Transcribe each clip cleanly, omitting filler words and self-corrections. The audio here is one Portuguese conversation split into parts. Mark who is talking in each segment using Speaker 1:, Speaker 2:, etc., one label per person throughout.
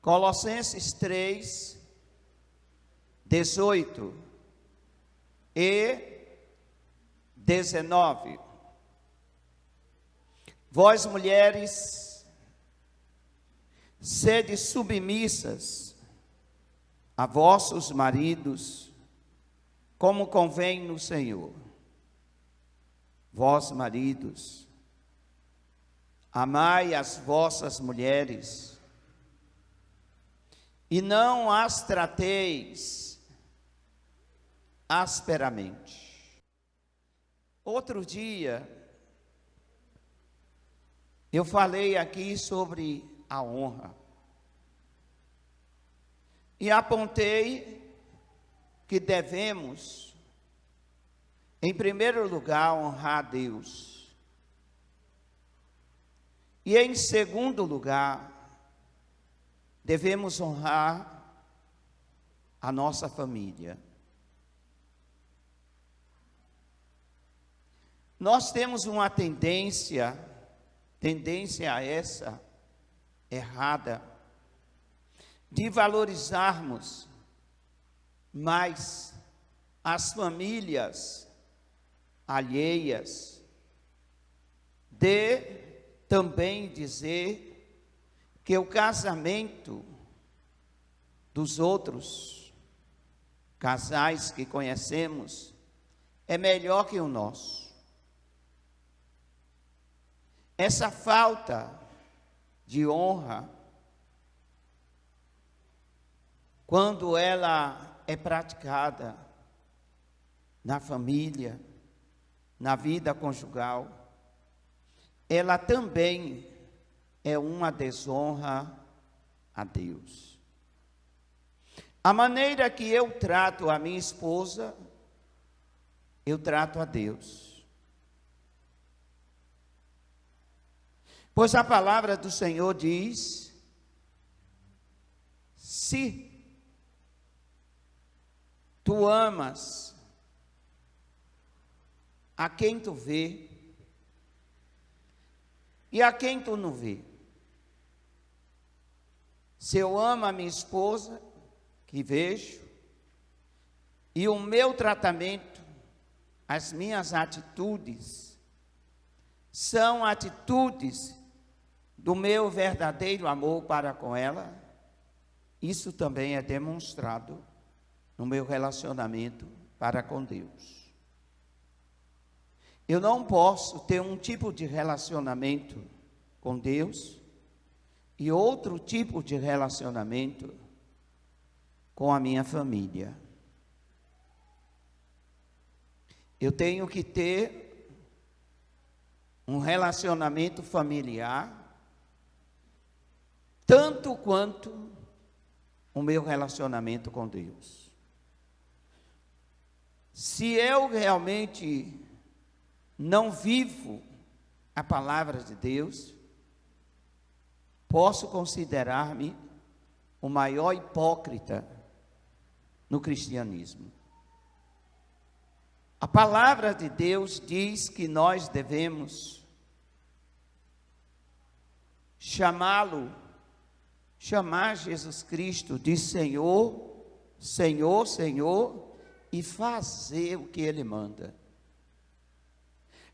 Speaker 1: Colossenses 3, 18 e 19. Vós, mulheres, sede submissas a vossos maridos, como convém no Senhor. Vós, maridos, amai as vossas mulheres, e não as trateis asperamente. Outro dia, eu falei aqui sobre a honra. E apontei que devemos, em primeiro lugar, honrar a Deus. E em segundo lugar, devemos honrar a nossa família. Nós temos uma tendência essa errada, de valorizarmos mais as famílias alheias, de também dizer que o casamento dos outros casais que conhecemos é melhor que o nosso. Essa falta de honra, quando ela é praticada na família, na vida conjugal, ela também é uma desonra a Deus. A maneira que eu trato a minha esposa, eu trato a Deus. Pois a palavra do Senhor diz: se tu amas a quem tu vê e a quem tu não vê. Se eu amo a minha esposa, que vejo, e o meu tratamento, as minhas atitudes, são atitudes do meu verdadeiro amor para com ela, isso também é demonstrado no meu relacionamento para com Deus. Eu não posso ter um tipo de relacionamento com Deus e outro tipo de relacionamento com a minha família. Eu tenho que ter um relacionamento familiar, tanto quanto o meu relacionamento com Deus. Se eu realmente não vivo a palavra de Deus, posso considerar-me o maior hipócrita no cristianismo. A palavra de Deus diz que nós devemos chamar Jesus Cristo de Senhor, Senhor, Senhor, e fazer o que Ele manda.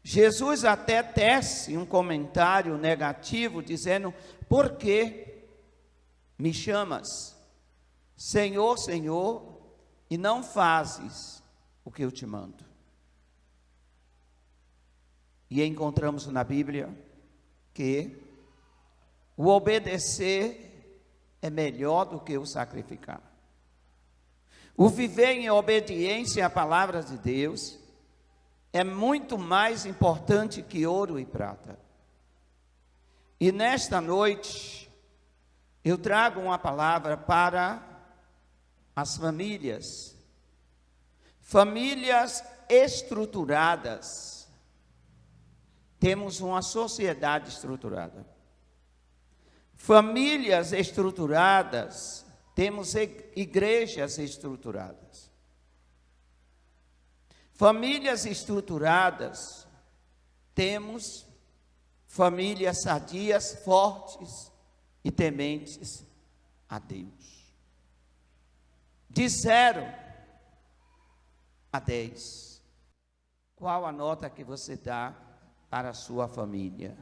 Speaker 1: Jesus até tece um comentário negativo, dizendo: por que me chamas Senhor, Senhor, e não fazes o que eu te mando? E encontramos na Bíblia que o obedecer é melhor do que o sacrificar. O viver em obediência à palavra de Deus é muito mais importante que ouro e prata. E nesta noite, eu trago uma palavra para as famílias. Famílias estruturadas. Temos uma sociedade estruturada. Famílias estruturadas, temos igrejas estruturadas. Famílias estruturadas, temos famílias sadias, fortes e tementes a Deus. De 0 a 10, qual a nota que você dá para a sua família?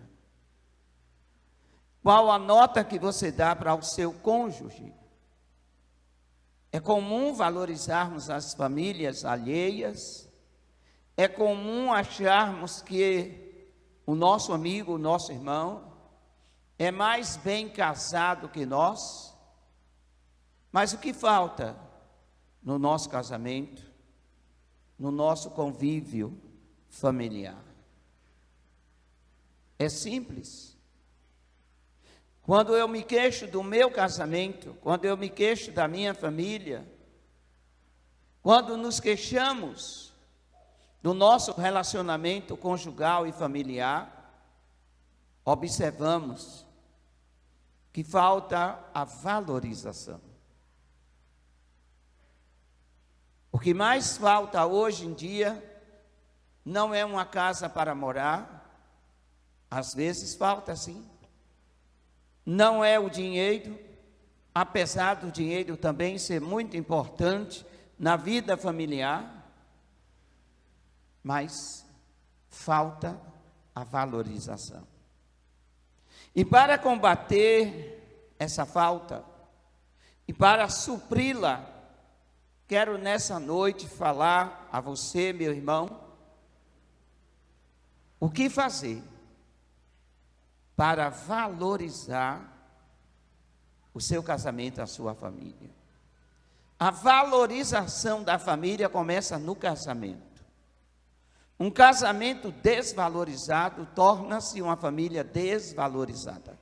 Speaker 1: Qual a nota que você dá para o seu cônjuge? É comum valorizarmos as famílias alheias. É comum acharmos que o nosso amigo, o nosso irmão, é mais bem casado que nós. Mas o que falta no nosso casamento, no nosso convívio familiar? É simples. Quando eu me queixo do meu casamento, quando eu me queixo da minha família, quando nos queixamos do nosso relacionamento conjugal e familiar, observamos que falta a valorização. O que mais falta hoje em dia não é uma casa para morar, às vezes falta sim. Não é o dinheiro, apesar do dinheiro também ser muito importante na vida familiar, mas falta a valorização. E para combater essa falta, e para supri-la, quero nessa noite falar a você, meu irmão, o que fazer para valorizar o seu casamento, a sua família. A valorização da família começa no casamento. Um casamento desvalorizado torna-se uma família desvalorizada.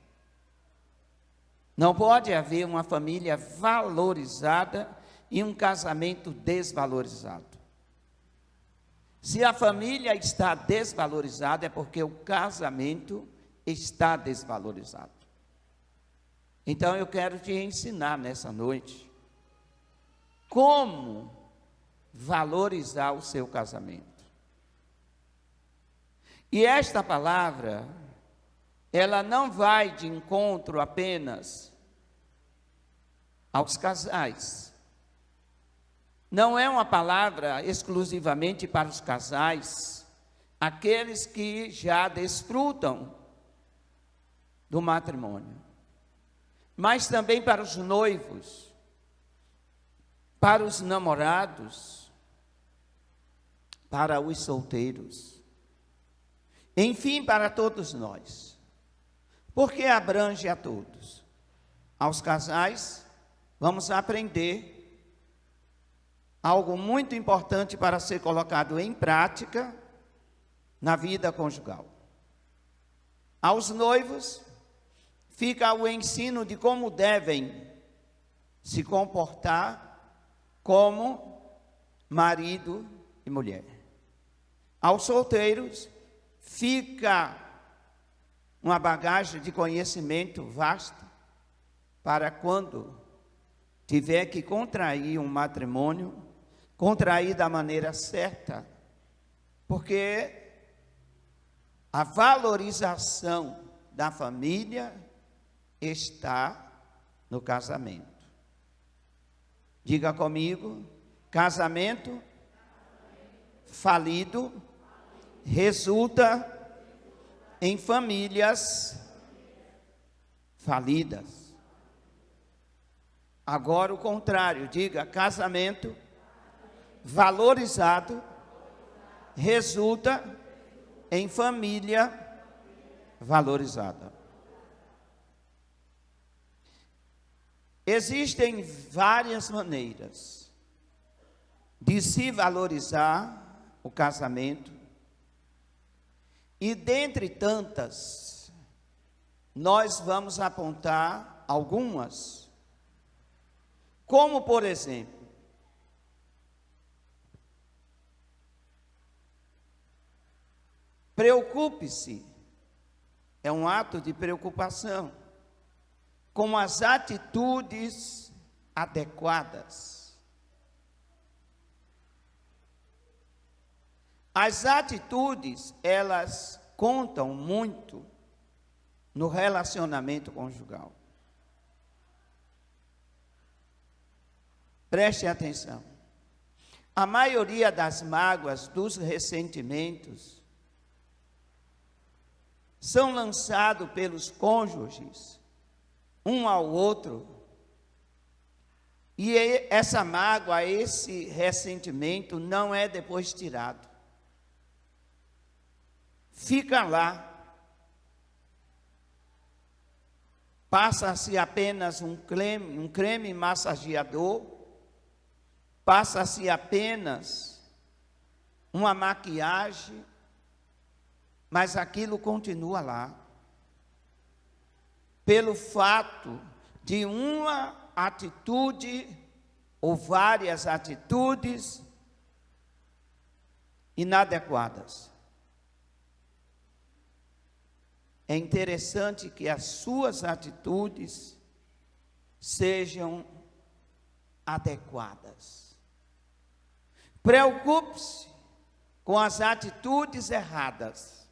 Speaker 1: Não pode haver uma família valorizada e um casamento desvalorizado. Se a família está desvalorizada, é porque o casamento está desvalorizado. Então eu quero te ensinar nessa noite como valorizar o seu casamento. E esta palavra, ela não vai de encontro apenas aos casais. Não é uma palavra exclusivamente para os casais, aqueles que já desfrutam do matrimônio, mas também para os noivos, para os namorados, para os solteiros, enfim, para todos nós, porque abrange a todos. Aos casais, vamos aprender algo muito importante para ser colocado em prática na vida conjugal. Aos noivos, fica o ensino de como devem se comportar como marido e mulher. Aos solteiros, fica uma bagagem de conhecimento vasta para quando tiver que contrair um matrimônio, contrair da maneira certa, porque a valorização da família está no casamento. Diga comigo: casamento falido resulta em famílias falidas. Agora o contrário, diga: casamento valorizado resulta em família valorizada. Existem várias maneiras de se valorizar o casamento, e dentre tantas, nós vamos apontar algumas, como por exemplo, preocupe-se, é um ato de preocupação, com as atitudes adequadas. As atitudes, elas contam muito no relacionamento conjugal. Preste atenção. A maioria das mágoas, dos ressentimentos, são lançados pelos cônjuges, um ao outro, e essa mágoa, esse ressentimento não é depois tirado. Fica lá. Passa-se apenas um creme massageador, passa-se apenas uma maquiagem, mas aquilo continua lá. Pelo fato de uma atitude ou várias atitudes inadequadas. É interessante que as suas atitudes sejam adequadas. Preocupe-se com as atitudes erradas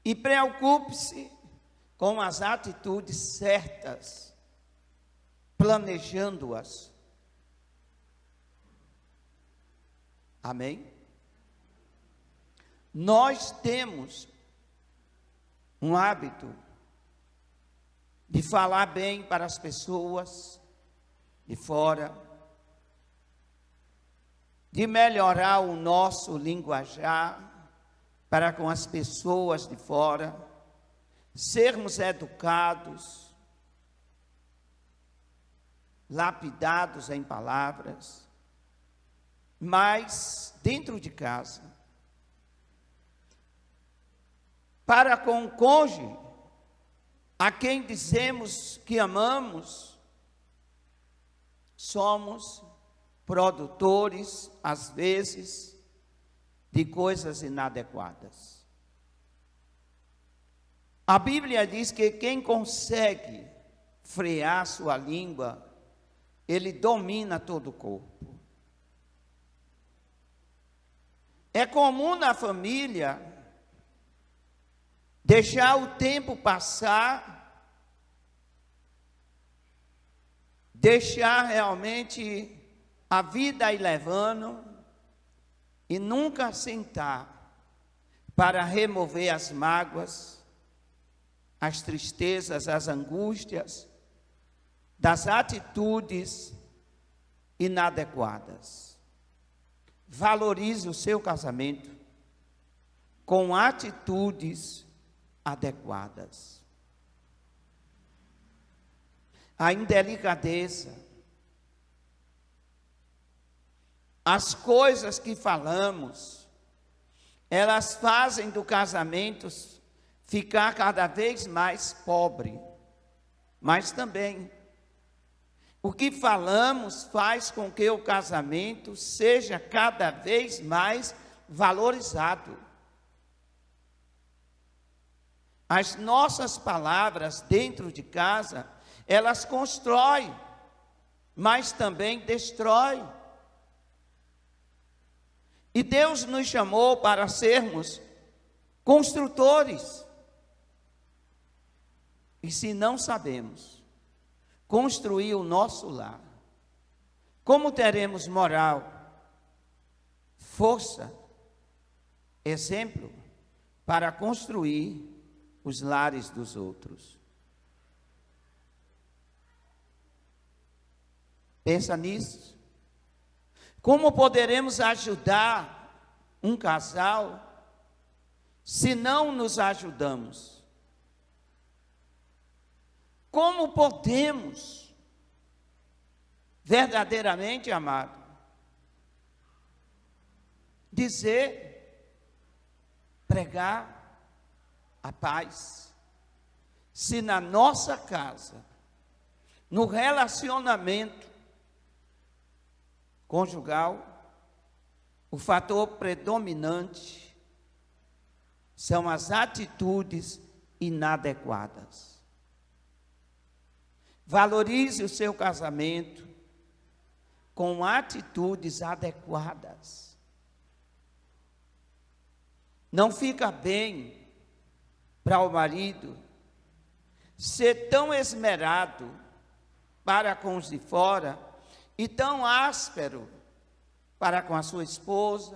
Speaker 1: e preocupe-se com as atitudes certas, planejando-as. Amém? Nós temos um hábito de falar bem para as pessoas de fora, de melhorar o nosso linguajar para com as pessoas de fora, sermos educados, lapidados em palavras, mas dentro de casa, para com o cônjuge, a quem dizemos que amamos, somos produtores, às vezes, de coisas inadequadas. A Bíblia diz que quem consegue frear sua língua, ele domina todo o corpo. É comum na família deixar o tempo passar, deixar realmente a vida ir levando e nunca sentar para remover as mágoas, as tristezas, as angústias, das atitudes inadequadas. Valorize o seu casamento com atitudes adequadas. A indelicadeza, as coisas que falamos, elas fazem do casamento ficar cada vez mais pobre, mas também o que falamos faz com que o casamento seja cada vez mais valorizado. As nossas palavras dentro de casa, elas constroem, mas também destroem. E Deus nos chamou para sermos construtores. E se não sabemos construir o nosso lar, como teremos moral, força, exemplo para construir os lares dos outros? Pensa nisso. Como poderemos ajudar um casal se não nos ajudamos? Como podemos verdadeiramente, amado, dizer, pregar a paz, se na nossa casa, no relacionamento conjugal, o fator predominante são as atitudes inadequadas? Valorize o seu casamento com atitudes adequadas. Não fica bem para o marido ser tão esmerado para com os de fora e tão áspero para com a sua esposa,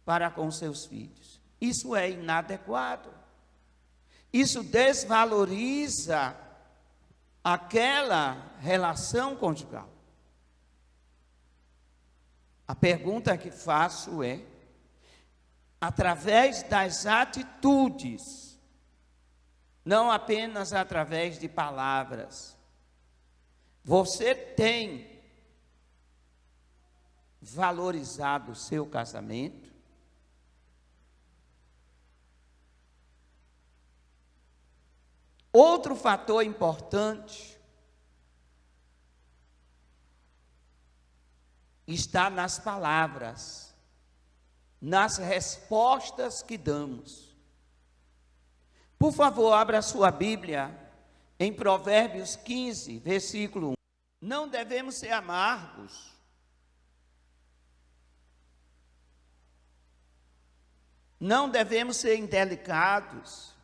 Speaker 1: para com seus filhos. Isso é inadequado. Isso desvaloriza aquela relação conjugal. A pergunta que faço é: através das atitudes, não apenas através de palavras, você tem valorizado o seu casamento? Outro fator importante está nas palavras, nas respostas que damos. Por favor, abra sua Bíblia em Provérbios 15, versículo 1. Não devemos ser amargos. Não devemos ser indelicados.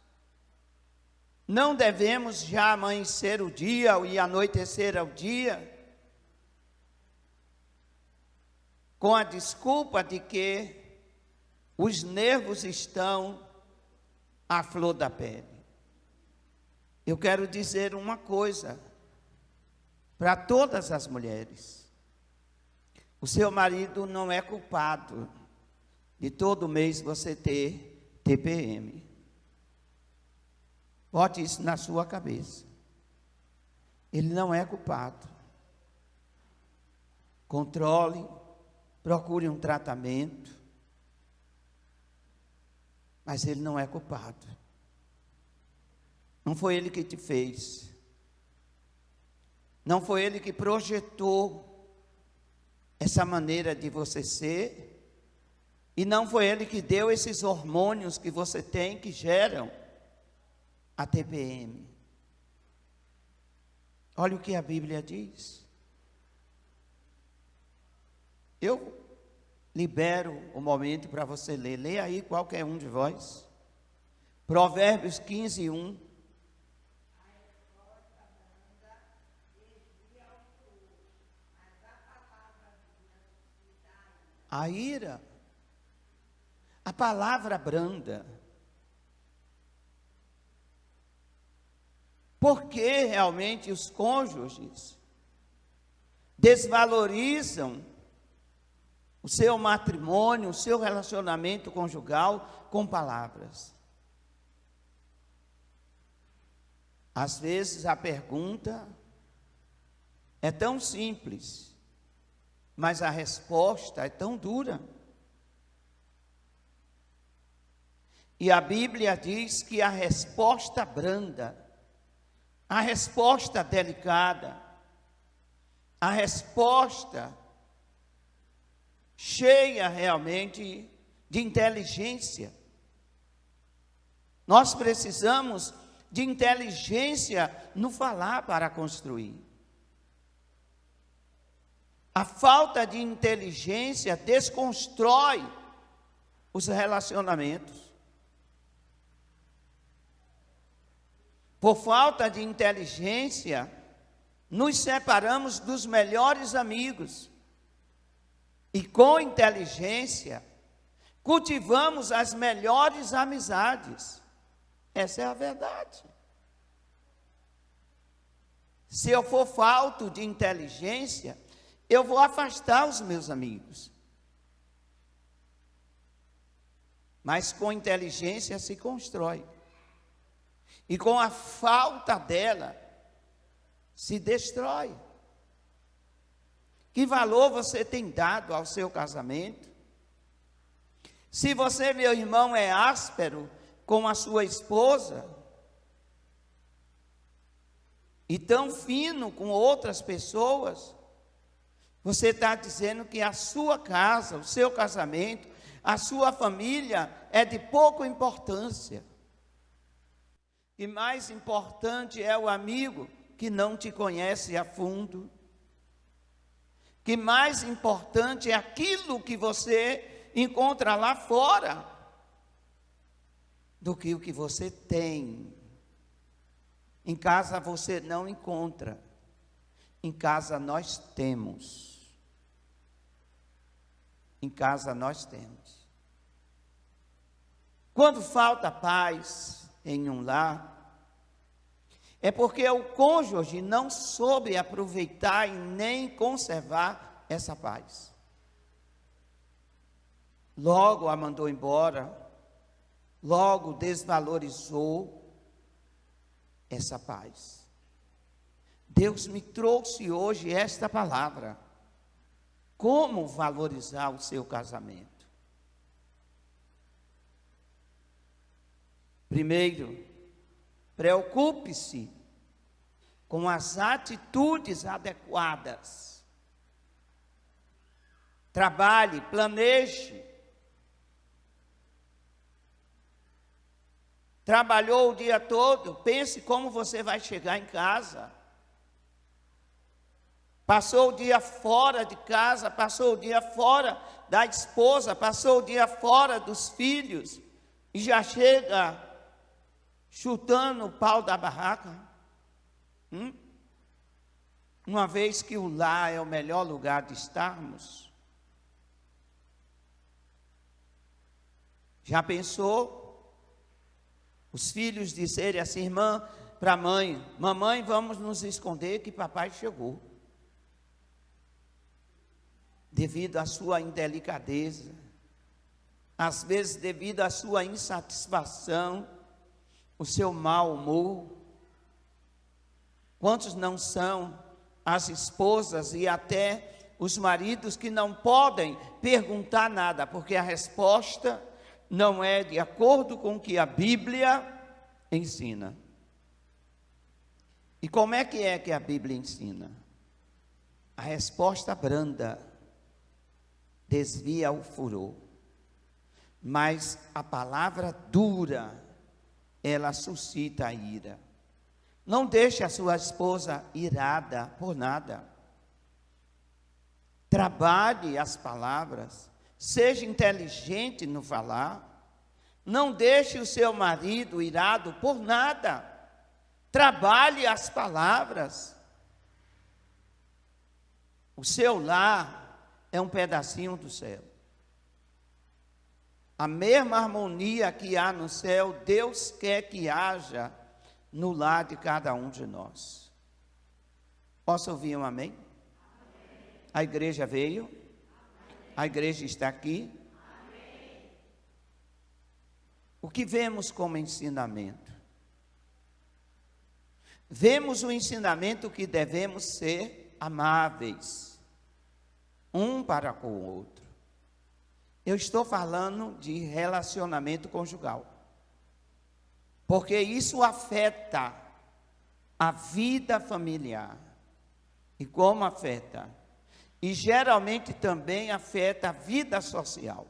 Speaker 1: Não devemos já amanhecer o dia e anoitecer ao dia com a desculpa de que os nervos estão à flor da pele. Eu quero dizer uma coisa para todas as mulheres: o seu marido não é culpado de todo mês você ter TPM. Bote isso na sua cabeça. Ele não é culpado. Controle, procure um tratamento, mas ele não é culpado. Não foi ele que te fez. Não foi ele que projetou essa maneira de você ser. E não foi ele que deu esses hormônios que você tem, que geram a TPM. Olha o que a Bíblia diz. Eu libero o momento para você ler. Leia aí qualquer um de vós. Provérbios 15, 1. A ira, a palavra branda. Porque realmente os cônjuges desvalorizam o seu matrimônio, o seu relacionamento conjugal com palavras. Às vezes a pergunta é tão simples, mas a resposta é tão dura. E a Bíblia diz que a resposta branda, a resposta delicada, a resposta cheia realmente de inteligência. Nós precisamos de inteligência no falar para construir. A falta de inteligência desconstrói os relacionamentos. Por falta de inteligência, nos separamos dos melhores amigos. E com inteligência, cultivamos as melhores amizades. Essa é a verdade. Se eu for falto de inteligência, eu vou afastar os meus amigos. Mas com inteligência se constrói. E com a falta dela, se destrói. Que valor você tem dado ao seu casamento? Se você, meu irmão, é áspero com a sua esposa, e tão fino com outras pessoas, você está dizendo que a sua casa, o seu casamento, a sua família é de pouca importância. E mais importante é o amigo que não te conhece a fundo. Que mais importante é aquilo que você encontra lá fora do que o que você tem. Em casa você não encontra. Em casa nós temos. Em casa nós temos. Quando falta paz em um lar, é porque o cônjuge não soube aproveitar e nem conservar essa paz. Logo a mandou embora, logo desvalorizou essa paz. Deus me trouxe hoje esta palavra. Como valorizar o seu casamento? Primeiro, preocupe-se com as atitudes adequadas. Trabalhe, planeje. Trabalhou o dia todo, pense como você vai chegar em casa. Passou o dia fora de casa, passou o dia fora da esposa, passou o dia fora dos filhos, e já chega chutando o pau da barraca. Uma vez que o lar é o melhor lugar de estarmos. Já pensou? Os filhos dizerem assim, irmã, para a mãe, mamãe, vamos nos esconder que papai chegou. Devido à sua indelicadeza, às vezes devido à sua insatisfação, o seu mau humor. Quantos não são as esposas e até os maridos que não podem perguntar nada, porque a resposta não é de acordo com o que a Bíblia ensina. E como é que a Bíblia ensina? A resposta branda desvia o furor, mas a palavra dura, ela suscita a ira. Não deixe a sua esposa irada por nada. Trabalhe as palavras, seja inteligente no falar. Não deixe o seu marido irado por nada. Trabalhe as palavras. O seu lar é um pedacinho do céu. A mesma harmonia que há no céu, Deus quer que haja no lar de cada um de nós. Posso ouvir um amém? A igreja veio? A igreja está aqui? O que vemos como ensinamento? Vemos o ensinamento que devemos ser amáveis, um para com o outro. Eu estou falando de relacionamento conjugal, porque isso afeta a vida familiar. E como afeta? E geralmente também afeta a vida social.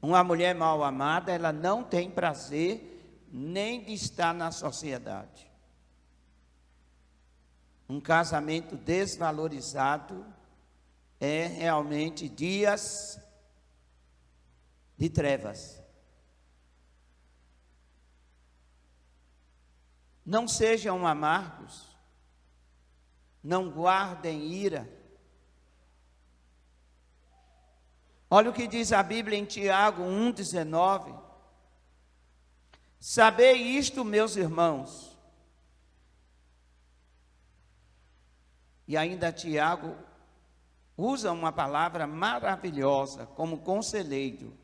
Speaker 1: Uma mulher mal amada, ela não tem prazer nem de estar na sociedade. Um casamento desvalorizado é realmente dias de trevas. Não sejam amargos, não guardem ira. Olha o que diz a Bíblia em Tiago 1,19. Sabei isto, meus irmãos. E ainda Tiago usa uma palavra maravilhosa como conselheiro.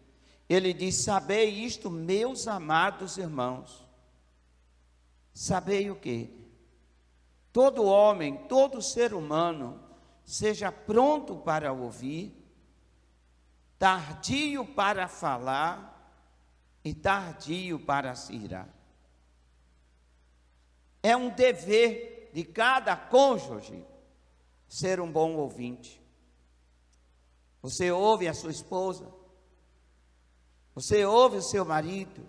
Speaker 1: Ele diz, sabei isto, meus amados irmãos. Sabei o quê? Todo homem, todo ser humano, seja pronto para ouvir, tardio para falar e tardio para se irar. É um dever de cada cônjuge ser um bom ouvinte. Você ouve a sua esposa, você ouve o seu marido.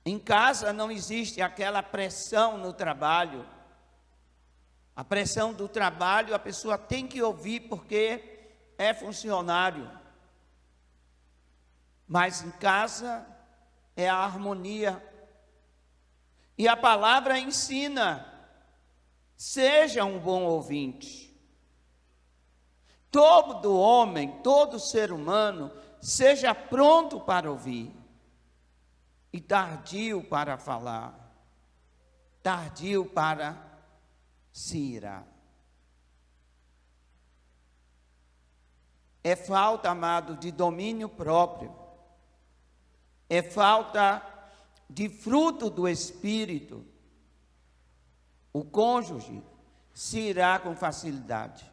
Speaker 1: Em casa não existe aquela pressão no trabalho. A pressão do trabalho a pessoa tem que ouvir porque é funcionário. Mas em casa é a harmonia. E a palavra ensina. Seja um bom ouvinte. Todo homem, todo ser humano, seja pronto para ouvir e tardio para falar, tardio para se irar. É falta, amado, de domínio próprio, é falta de fruto do Espírito. O cônjuge se irá com facilidade.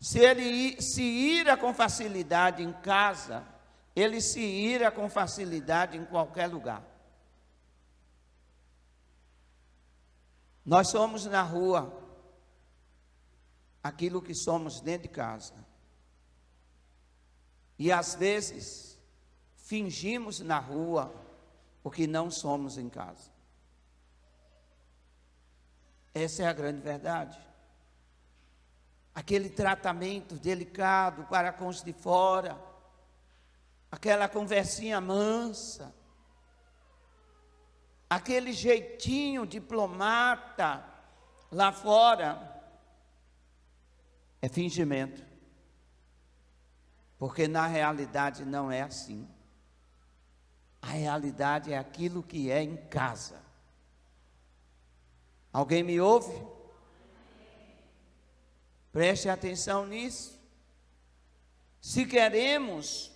Speaker 1: Se ele se ira com facilidade em casa, ele se ira com facilidade em qualquer lugar. Nós somos na rua aquilo que somos dentro de casa. E às vezes fingimos na rua o que não somos em casa. Essa é a grande verdade. Aquele tratamento delicado para com os de fora, aquela conversinha mansa, aquele jeitinho diplomata lá fora, é fingimento. Porque na realidade não é assim. A realidade é aquilo que é em casa. Alguém me ouve? Preste atenção nisso. Se queremos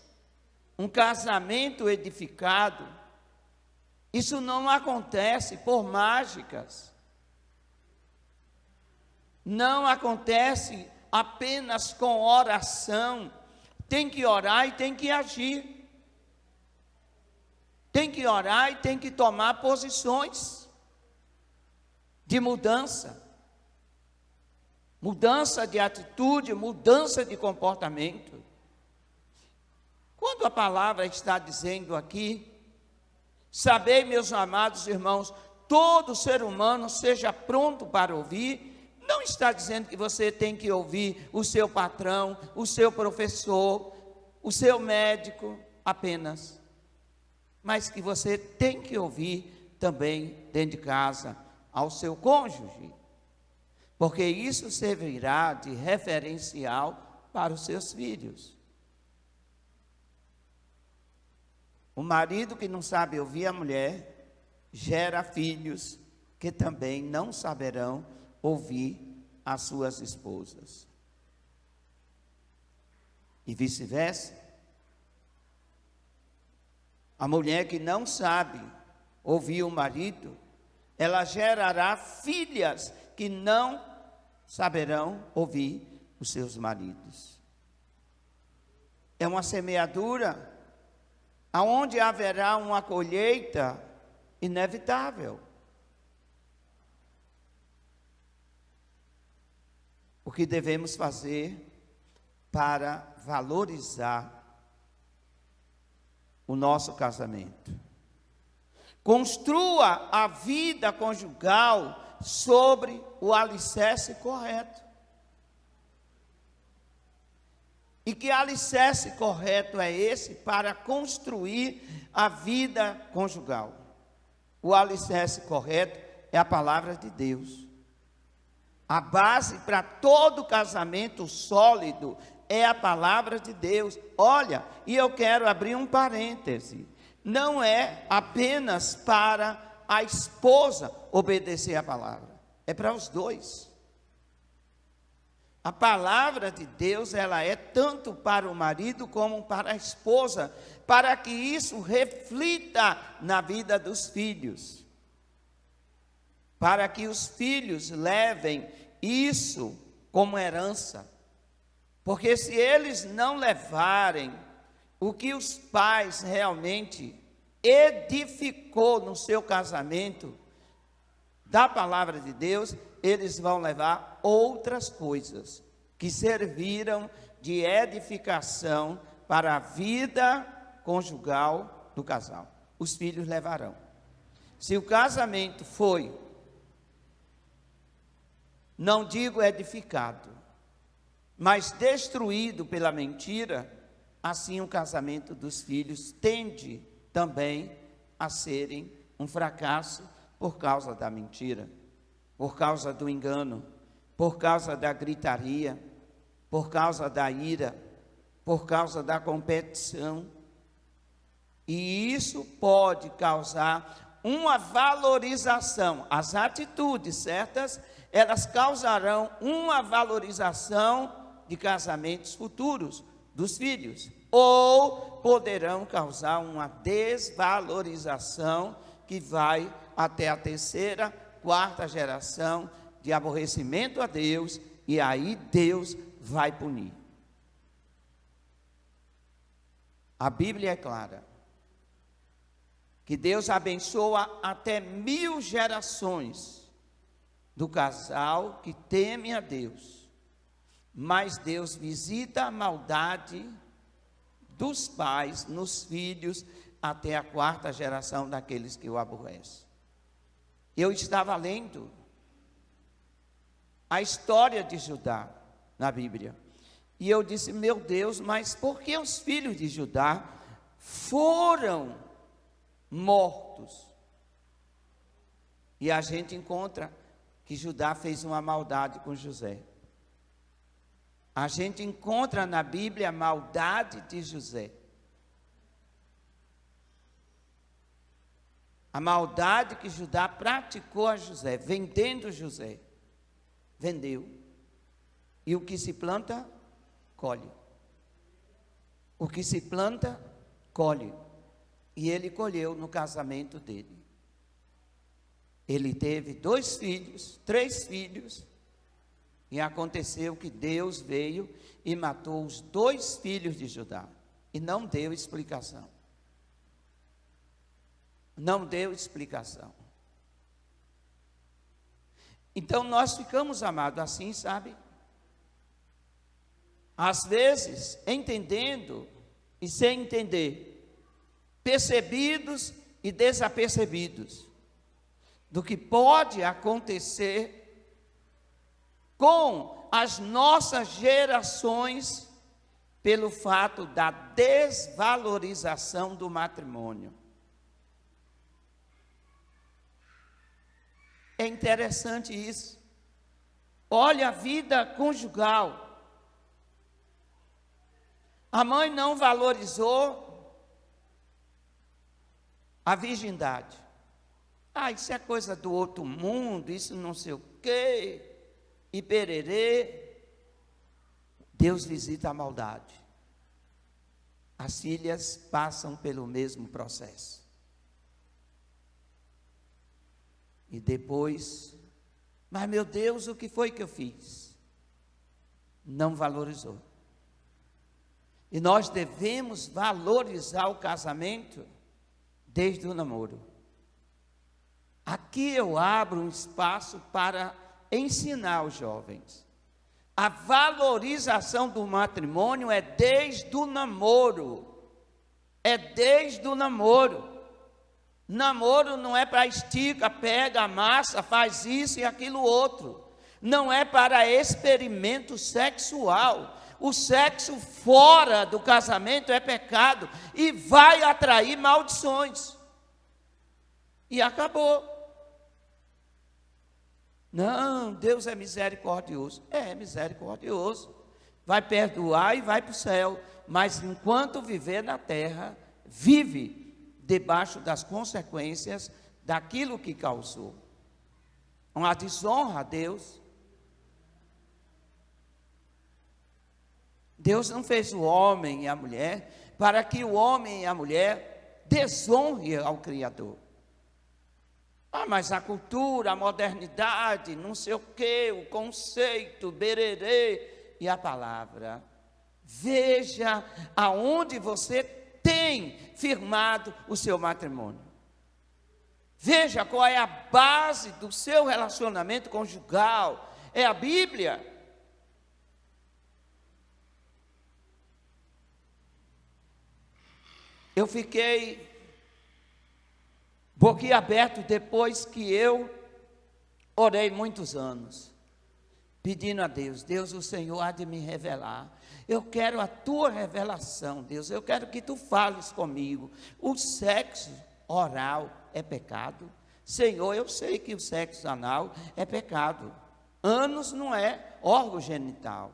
Speaker 1: um casamento edificado, isso não acontece por mágicas. Não acontece apenas com oração. Tem que orar e tem que agir. Tem que orar e tem que tomar posições de mudança. Mudança de atitude, mudança de comportamento. Quando a palavra está dizendo aqui, sabei, meus amados irmãos, todo ser humano seja pronto para ouvir, não está dizendo que você tem que ouvir o seu patrão, o seu professor, o seu médico apenas, mas que você tem que ouvir também dentro de casa, ao seu cônjuge, porque isso servirá de referencial para os seus filhos. O marido que não sabe ouvir a mulher, gera filhos que também não saberão ouvir as suas esposas. E vice-versa. A mulher que não sabe ouvir o marido, ela gerará filhas que não saberão ouvir os seus maridos. É uma semeadura aonde haverá uma colheita inevitável. O que devemos fazer para valorizar o nosso casamento? Construa a vida conjugal sobre o alicerce correto. E que alicerce correto é esse para construir a vida conjugal? O alicerce correto é a palavra de Deus. A base para todo casamento sólido é a palavra de Deus. Olha, e eu quero abrir um parêntese. Não é apenas para a esposa obedecer a palavra, é para os dois. A palavra de Deus, ela é tanto para o marido como para a esposa, para que isso reflita na vida dos filhos. Para que os filhos levem isso como herança. Porque se eles não levarem o que os pais realmente edificou no seu casamento, da palavra de Deus, eles vão levar outras coisas que serviram de edificação para a vida conjugal do casal. Os filhos levarão. Se o casamento foi, não digo edificado, mas destruído pela mentira, assim o casamento dos filhos tende também a serem um fracasso por causa da mentira, por causa do engano, por causa da gritaria, por causa da ira, por causa da competição. E isso pode causar uma valorização. As atitudes certas, elas causarão uma valorização de casamentos futuros dos filhos, ou poderão causar uma desvalorização que vai até a terceira, quarta geração de aborrecimento a Deus, e aí Deus vai punir. A Bíblia é clara, que Deus abençoa até 1000 gerações do casal que teme a Deus, mas Deus visita a maldade dos pais nos filhos até a quarta geração daqueles que o aborrecem. Eu estava lendo a história de Judá na Bíblia, e eu disse, meu Deus, mas por que os filhos de Judá foram mortos? E a gente encontra que Judá fez uma maldade com José. A gente encontra na Bíblia a maldade de José. A maldade que Judá praticou a José, vendendo José. Vendeu. E o que se planta, colhe. O que se planta, colhe. E ele colheu no casamento dele. Ele teve 2 filhos, 3 filhos, e aconteceu que Deus veio e matou os 2 filhos de Judá, e não deu explicação. Não deu explicação. Então nós ficamos, amados, assim, sabe? Às vezes, entendendo e sem entender, percebidos e desapercebidos, do que pode acontecer com as nossas gerações, pelo fato da desvalorização do matrimônio. É interessante isso. Olha a vida conjugal. A mãe não valorizou a virgindade. Ah, isso é coisa do outro mundo, isso não sei o quê, e pererê. Deus visita a maldade. As filhas passam pelo mesmo processo. E depois, mas meu Deus, o que foi que eu fiz? Não valorizou. E nós devemos valorizar o casamento desde o namoro. Aqui eu abro um espaço para ensinar os jovens. A valorização do matrimônio é desde o namoro. É desde o namoro. Namoro não é para estica, pega, amassa, faz isso e aquilo outro. Não é para experimento sexual. O sexo fora do casamento é pecado e vai atrair maldições. E acabou. Não, Deus é misericordioso. É misericordioso. Vai perdoar e vai para o céu. Mas enquanto viver na terra, vive debaixo das consequências daquilo que causou. Uma desonra a Deus. Deus não fez o homem e a mulher para que o homem e a mulher desonrem ao Criador. Ah, mas a cultura, a modernidade, não sei o quê, o conceito, bererê e a palavra. Veja aonde você tem firmado o seu matrimônio. Veja qual é a base do seu relacionamento conjugal. É a Bíblia. Eu fiquei boquiaberto depois que eu orei muitos anos, pedindo a Deus, Deus, o Senhor há de me revelar. Eu quero a tua revelação, Deus. Eu quero que tu fales comigo. O sexo oral é pecado? Senhor, eu sei que o sexo anal é pecado. Ânus não é órgão genital.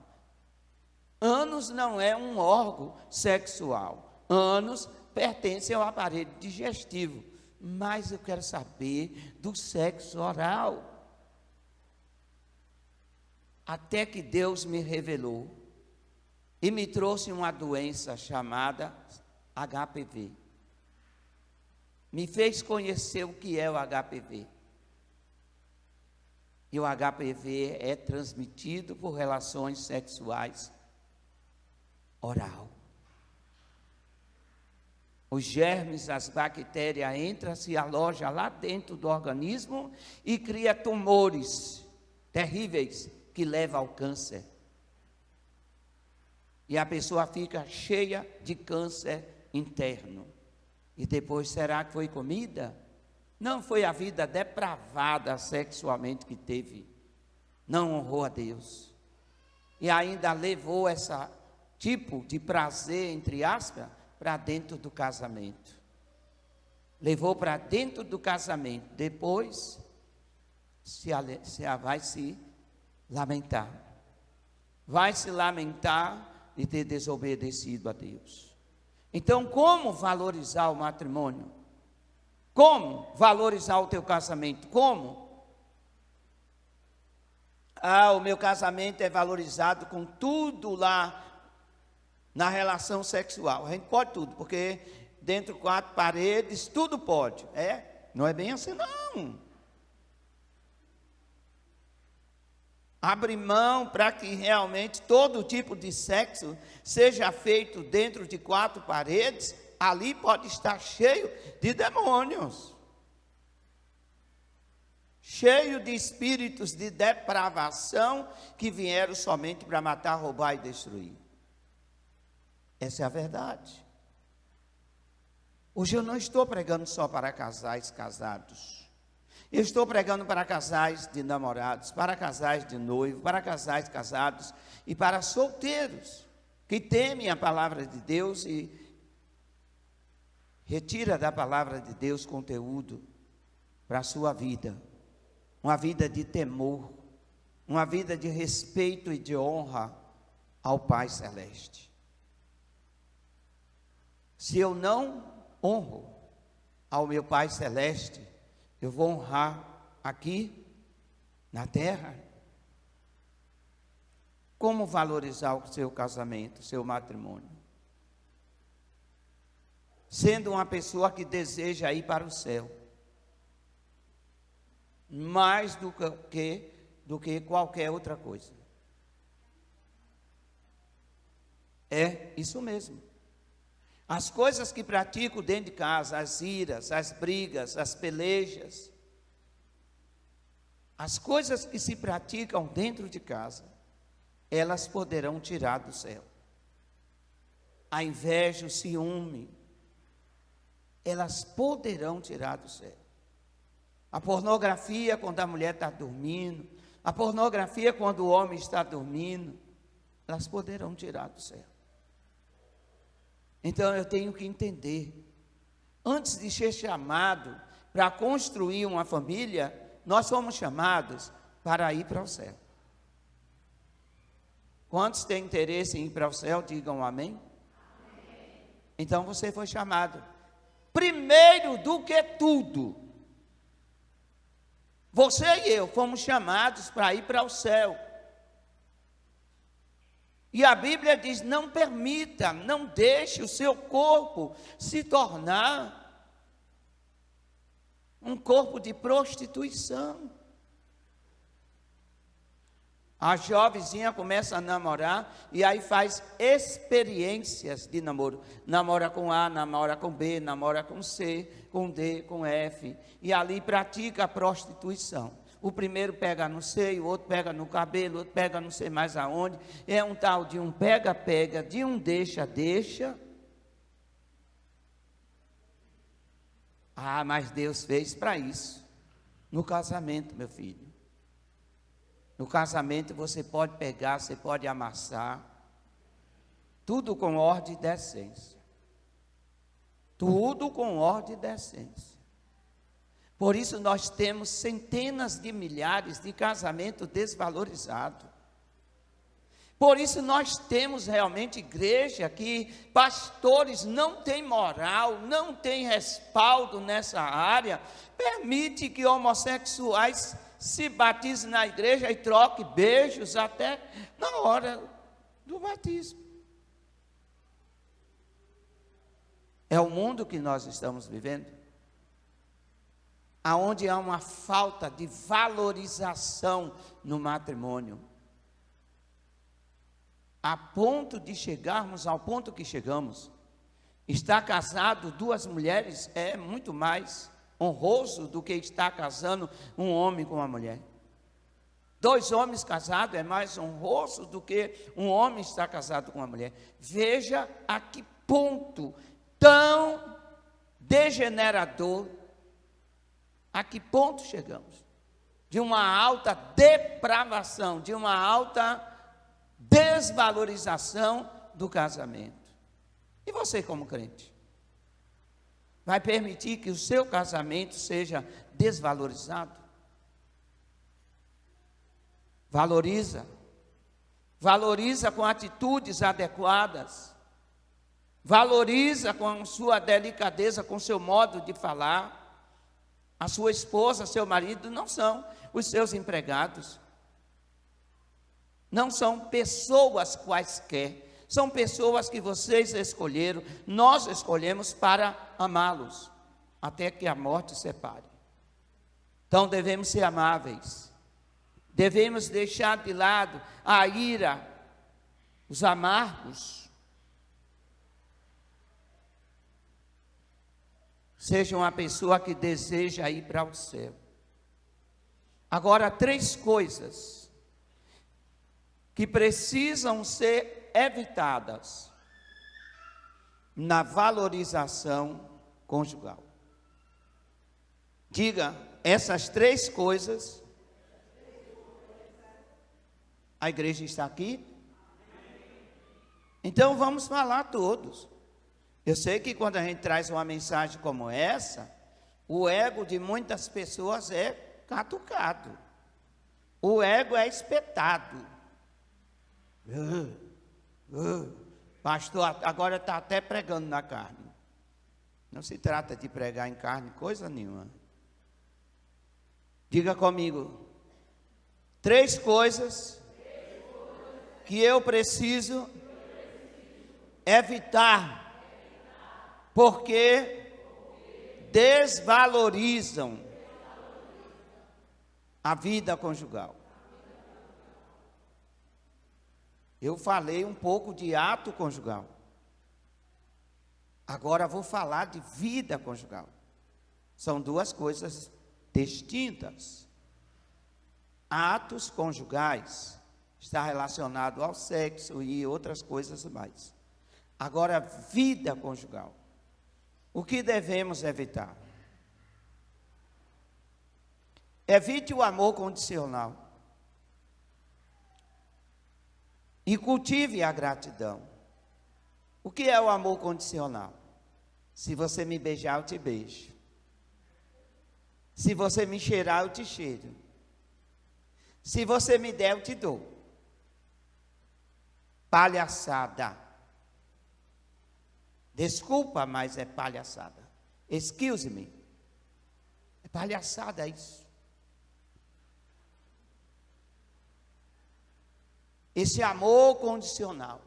Speaker 1: Ânus não é um órgão sexual. Ânus pertence ao aparelho digestivo. Mas eu quero saber do sexo oral. Até que Deus me revelou e me trouxe uma doença chamada HPV. Me fez conhecer o que é o HPV. E o HPV é transmitido por relações sexuais oral. Os germes, as bactérias entram, se alojam lá dentro do organismo e cria tumores terríveis que levam ao câncer. E a pessoa fica cheia de câncer interno. E depois, será que foi comida? Não, foi a vida depravada sexualmente que teve. Não honrou a Deus. E ainda levou esse tipo de prazer, entre aspas, para dentro do casamento. Levou para dentro do casamento. Depois, vai se lamentar. Vai se lamentar de ter desobedecido a Deus. Então, como valorizar o matrimônio? Como valorizar o teu casamento? Como? O meu casamento é valorizado com tudo lá na relação sexual. A gente pode tudo, porque dentro de 4 paredes, tudo pode. Não é bem assim, não. Abre mão para que realmente todo tipo de sexo seja feito dentro de 4 paredes, ali pode estar cheio de demônios, cheio de espíritos de depravação que vieram somente para matar, roubar e destruir. Essa é a verdade. Hoje eu não estou pregando só para casais casados. Eu estou pregando para casais de namorados, para casais de noivo, para casais casados e para solteiros que temem a palavra de Deus e retira da palavra de Deus conteúdo para a sua vida. Uma vida de temor, uma vida de respeito e de honra ao Pai Celeste. Se eu não honro ao meu Pai Celeste, eu vou honrar aqui na terra. Como valorizar o seu casamento, o seu matrimônio? Sendo uma pessoa que deseja ir para o céu, mais do que qualquer outra coisa. É isso mesmo. As coisas que pratico dentro de casa, as iras, as brigas, as pelejas, as coisas que se praticam dentro de casa, elas poderão tirar do céu. A inveja, o ciúme, elas poderão tirar do céu. A pornografia quando a mulher está dormindo, a pornografia quando o homem está dormindo, elas poderão tirar do céu. Então eu tenho que entender, antes de ser chamado para construir uma família, nós fomos chamados para ir para o céu. Quantos têm interesse em ir para o céu, digam amém. Amém. Então você foi chamado, primeiro do que tudo, você e eu fomos chamados para ir para o céu. E a Bíblia diz, não permita, não deixe o seu corpo se tornar um corpo de prostituição. A jovenzinha começa a namorar e aí faz experiências de namoro. Namora com A, namora com B, namora com C, com D, com F. E ali pratica a prostituição. O primeiro pega no seio, o outro pega no cabelo, o outro pega não sei mais aonde. É um tal de um pega-pega, de um deixa-deixa. Mas Deus fez para isso. No casamento, meu filho. No casamento você pode pegar, você pode amassar. Tudo com ordem e decência. Tudo com ordem e decência. Por isso nós temos centenas de milhares de casamentos desvalorizados. Por isso nós temos realmente igreja que pastores não têm moral, não têm respaldo nessa área, permite que homossexuais se batizem na igreja e troquem beijos até na hora do batismo. É o mundo que nós estamos vivendo, aonde há uma falta de valorização no matrimônio, a ponto de chegarmos ao ponto que chegamos. Estar casado duas mulheres é muito mais honroso do que estar casando um homem com uma mulher. Dois homens casados é mais honroso do que um homem estar casado com uma mulher. Veja a que ponto tão degenerador, a que ponto chegamos, de uma alta depravação, de uma alta desvalorização do casamento. E você, como crente, vai permitir que o seu casamento seja desvalorizado? Valoriza com atitudes adequadas, valoriza com a sua delicadeza, com o seu modo de falar. A sua esposa, seu marido não são os seus empregados, não são pessoas quaisquer, são pessoas que vocês escolheram, nós escolhemos para amá-los, até que a morte separe. Então devemos ser amáveis, devemos deixar de lado a ira, os amargos. Seja uma pessoa que deseja ir para o céu. Agora, 3 coisas que precisam ser evitadas na valorização conjugal. Diga, essas 3 coisas. A igreja está aqui? Então vamos falar todos. Eu sei que quando a gente traz uma mensagem como essa, o ego de muitas pessoas é catucado. O ego é espetado. Pastor, agora está até pregando na carne. Não se trata de pregar em carne, coisa nenhuma. Diga comigo, 3 coisas que eu preciso evitar, porque desvalorizam a vida conjugal. Eu falei um pouco de ato conjugal. Agora vou falar de vida conjugal. São 2 coisas distintas. Atos conjugais está relacionado ao sexo e outras coisas mais. Agora, vida conjugal. O que devemos evitar? Evite o amor condicional. E cultive a gratidão. O que é o amor condicional? Se você me beijar, eu te beijo. Se você me cheirar, eu te cheiro. Se você me der, eu te dou. Palhaçada. Desculpa, mas é palhaçada. Excuse me. É palhaçada isso. Esse amor condicional.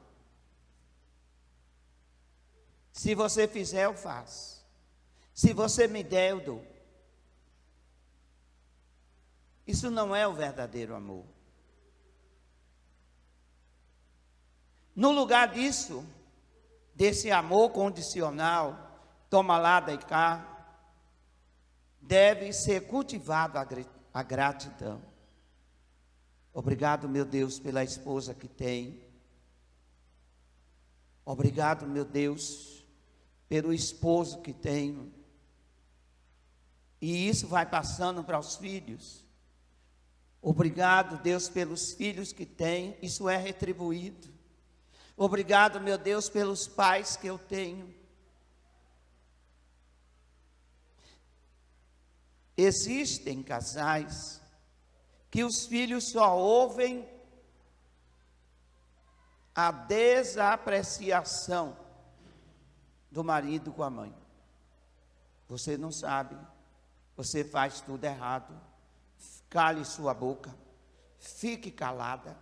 Speaker 1: Se você fizer, eu faço. Se você me der, eu dou. Isso não é o verdadeiro amor. No lugar disso, desse amor condicional, toma lá, daí cá, deve ser cultivado a gratidão. Obrigado, meu Deus, pela esposa que tem. Obrigado, meu Deus, pelo esposo que tenho. E isso vai passando para os filhos. Obrigado, Deus, pelos filhos que tenho. Isso é retribuído. Obrigado, meu Deus, pelos pais que eu tenho. Existem casais que os filhos só ouvem a desapreciação do marido com a mãe. Você não sabe, você faz tudo errado, cale sua boca, fique calada.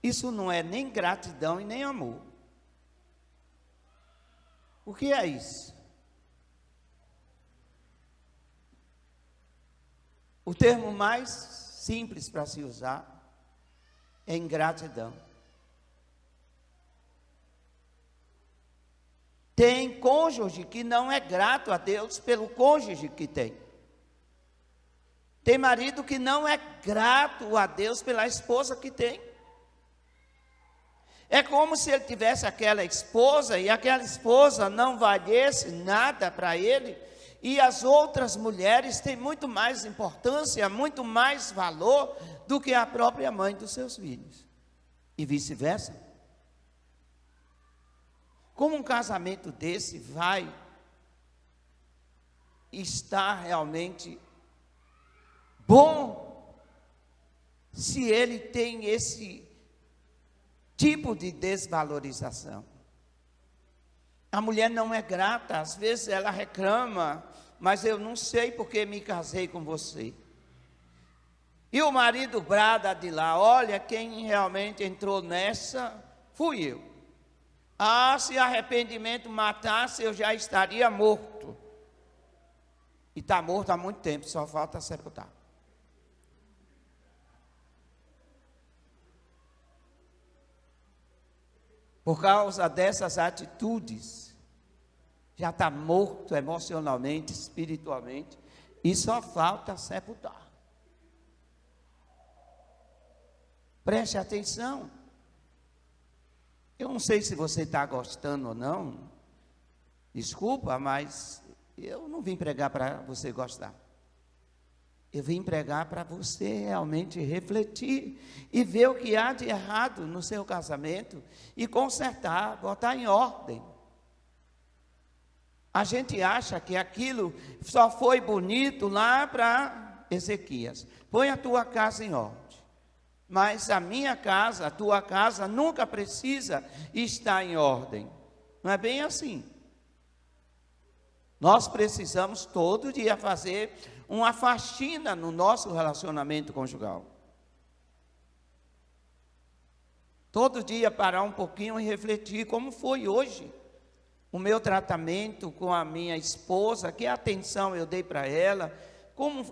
Speaker 1: Isso não é nem gratidão e nem amor. O que é isso? O termo mais simples para se usar é ingratidão. Tem cônjuge que não é grato a Deus pelo cônjuge que tem. Tem marido que não é grato a Deus pela esposa que tem. É como se ele tivesse aquela esposa e aquela esposa não valesse nada para ele, e as outras mulheres têm muito mais importância, muito mais valor do que a própria mãe dos seus filhos. E vice-versa. Como um casamento desse vai estar realmente bom se ele tem esse tipo de desvalorização? A mulher não é grata, às vezes ela reclama, mas eu não sei porque me casei com você. E o marido brada de lá: olha, quem realmente entrou nessa fui eu. Ah, se arrependimento matasse, eu já estaria morto. E está morto há muito tempo, só falta sepultar. Por causa dessas atitudes, já está morto emocionalmente, espiritualmente, e só falta sepultar. Preste atenção. Eu não sei se você está gostando ou não, desculpa, mas eu não vim pregar para você gostar. Eu vim pregar para você realmente refletir e ver o que há de errado no seu casamento e consertar, botar em ordem. A gente acha que aquilo só foi bonito lá para Ezequias. Põe a tua casa em ordem. Mas a minha casa, a tua casa, nunca precisa estar em ordem. Não é bem assim. Nós precisamos todo dia fazer uma faxina no nosso relacionamento conjugal. Todo dia parar um pouquinho e refletir como foi hoje o meu tratamento com a minha esposa, que atenção eu dei para ela,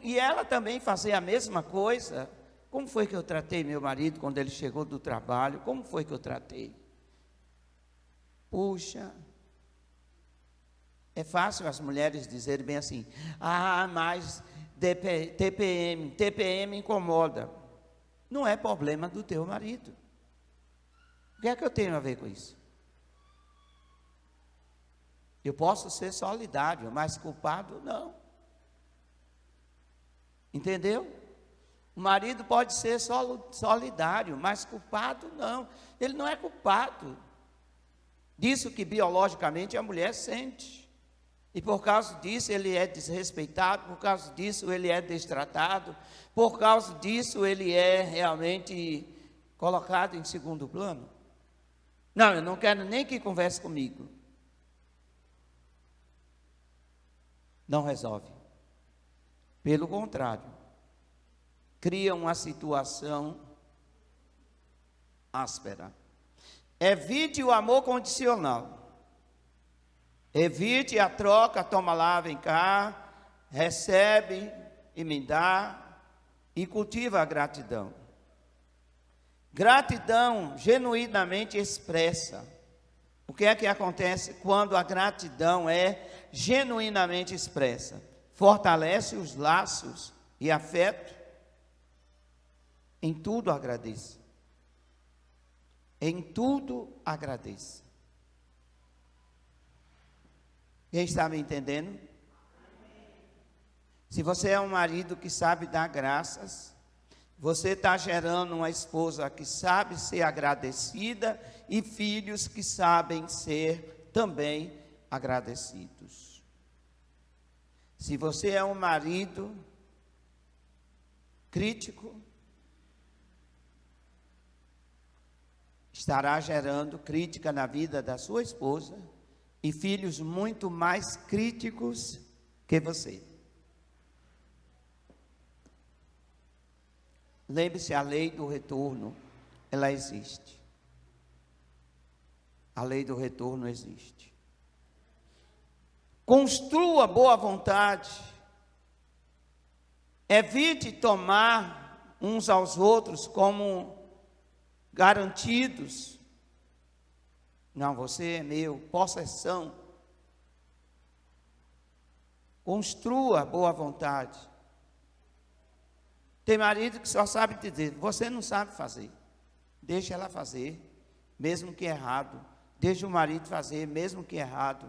Speaker 1: e ela também fazer a mesma coisa. Como foi que eu tratei meu marido quando ele chegou do trabalho? Como foi que eu tratei? Puxa, é fácil as mulheres dizerem bem assim: ah, mas TPM incomoda. Não é problema do teu marido. O que é que eu tenho a ver com isso? Eu posso ser solidário, mas culpado não. Entendeu? O marido pode ser solidário, mas culpado não. Ele não é culpado disso que biologicamente a mulher sente. E por causa disso ele é desrespeitado, por causa disso ele é destratado, por causa disso ele é realmente colocado em segundo plano. Não, eu não quero nem que converse comigo. Não resolve. Pelo contrário, cria uma situação áspera. Evite o amor condicional. Evite a troca, toma lá, vem cá, recebe e me dá, e cultiva a gratidão. Gratidão genuinamente expressa. O que é que acontece quando a gratidão é genuinamente expressa? Fortalece os laços e afeto. Em tudo agradeça. Em tudo agradeça. Quem está me entendendo? Se você é um marido que sabe dar graças, você está gerando uma esposa que sabe ser agradecida e filhos que sabem ser também agradecidos. Se você é um marido crítico, estará gerando crítica na vida da sua esposa e filhos muito mais críticos que você. Lembre-se, a lei do retorno, ela existe. A lei do retorno existe. Construa boa vontade. Evite tomar uns aos outros como garantidos. Não, você é meu, possessão. Construa boa vontade. Tem marido que só sabe dizer, você não sabe fazer. Deixa ela fazer, mesmo que errado. Deixa o marido fazer, mesmo que errado.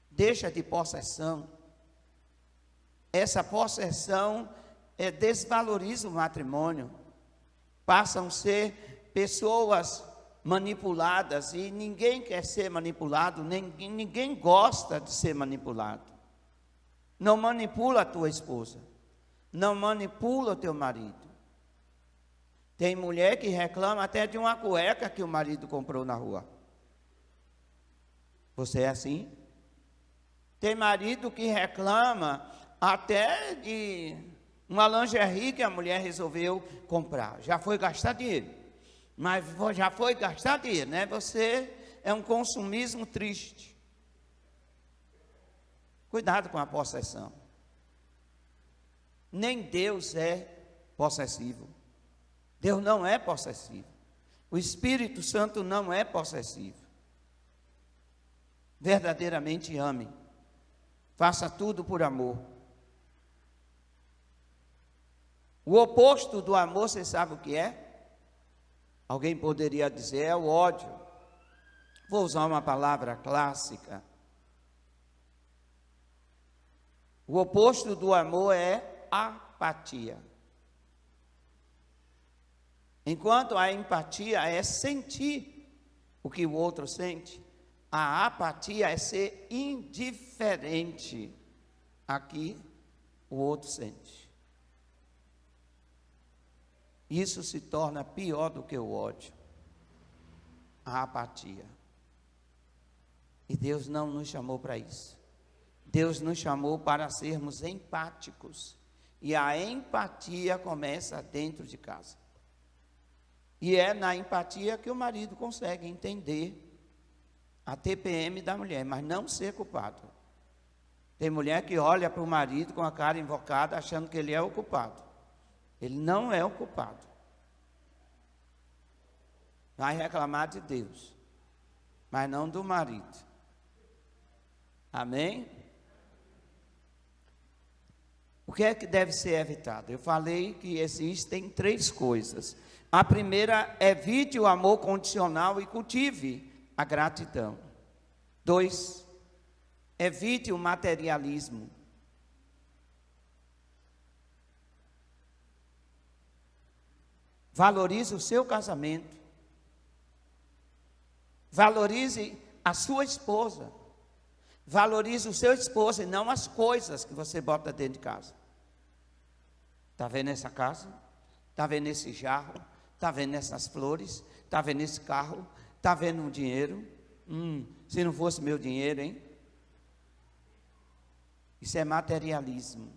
Speaker 1: Deixa de possessão. Essa possessão desvaloriza o matrimônio. Passam a ser pessoas manipuladas e ninguém quer ser manipulado, ninguém gosta de ser manipulado. Não manipula a tua esposa, não manipula o teu marido. Tem mulher que reclama até de uma cueca que o marido comprou na rua. Você é assim? Tem marido que reclama até de uma lingerie que a mulher resolveu comprar. Já foi gastar dinheiro. Mas já foi gastar dinheiro, né? Você é um consumismo triste. Cuidado com a possessão. Nem Deus é possessivo. Deus não é possessivo. O Espírito Santo não é possessivo. Verdadeiramente ame. Faça tudo por amor. O oposto do amor, você sabe o que é? Alguém poderia dizer, é o ódio. Vou usar uma palavra clássica. O oposto do amor é apatia. Enquanto a empatia é sentir o que o outro sente, a apatia é ser indiferente a que o outro sente. Isso se torna pior do que o ódio, a apatia. E Deus não nos chamou para isso. Deus nos chamou para sermos empáticos. E a empatia começa dentro de casa. E é na empatia que o marido consegue entender a TPM da mulher, mas não ser culpado. Tem mulher que olha para o marido com a cara invocada, achando que ele é o culpado. Ele não é o culpado. Vai reclamar de Deus, mas não do marido. Amém? O que é que deve ser evitado? Eu falei que existem 3 coisas. A primeira, evite o amor condicional e cultive a gratidão. 2, evite o materialismo. Valorize o seu casamento. Valorize a sua esposa. Valorize o seu esposo e não as coisas que você bota dentro de casa. Está vendo essa casa? Está vendo esse jarro? Está vendo essas flores? Está vendo esse carro? Está vendo o dinheiro? Se não fosse meu dinheiro, hein? Isso é materialismo.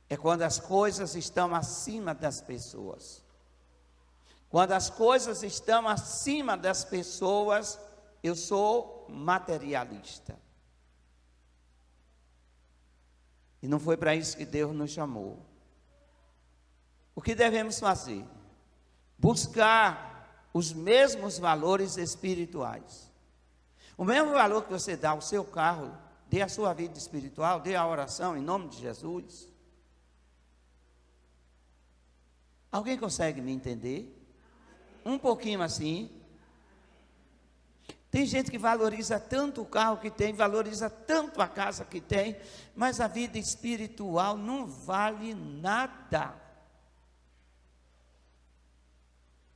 Speaker 1: É quando as coisas estão acima das pessoas. Quando as coisas estão acima das pessoas, eu sou materialista. E não foi para isso que Deus nos chamou. O que devemos fazer? Buscar os mesmos valores espirituais. O mesmo valor que você dá ao seu carro, dê à sua vida espiritual, dê à oração em nome de Jesus. Alguém consegue me entender? Um pouquinho assim. Tem gente que valoriza tanto o carro que tem, valoriza tanto a casa que tem, mas a vida espiritual não vale nada.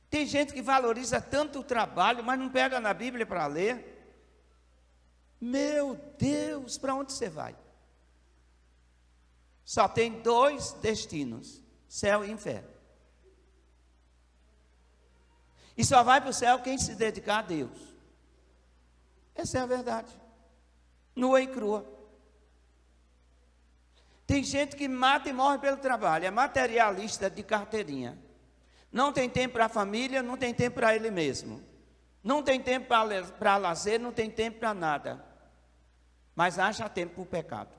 Speaker 1: Tem gente que valoriza tanto o trabalho, mas não pega na Bíblia para ler. Meu Deus, para onde você vai? Só tem 2 destinos, céu e inferno. E só vai para o céu quem se dedicar a Deus. Essa é a verdade. Nua e crua. Tem gente que mata e morre pelo trabalho, é materialista de carteirinha. Não tem tempo para a família, não tem tempo para ele mesmo. Não tem tempo para lazer, não tem tempo para nada. Mas acha tempo para o pecado.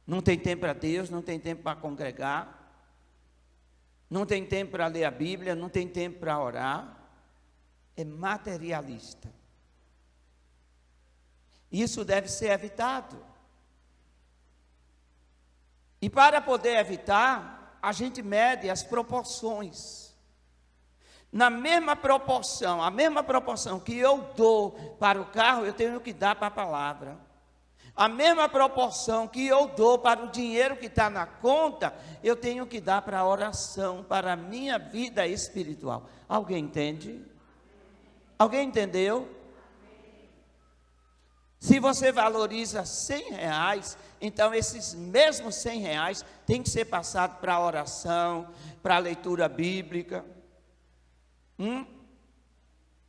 Speaker 1: Não tem tempo para Deus, não tem tempo para congregar. Não tem tempo para ler a Bíblia, não tem tempo para orar. É materialista. Isso deve ser evitado. E para poder evitar, a gente mede as proporções. Na mesma proporção, a mesma proporção que eu dou para o carro, eu tenho que dar para a palavra. A mesma proporção que eu dou para o dinheiro que está na conta, eu tenho que dar para a oração, para a minha vida espiritual. Alguém entende? Alguém entendeu? Se você valoriza R$100, então esses mesmos R$100 tem que ser passado para a oração, para a leitura bíblica.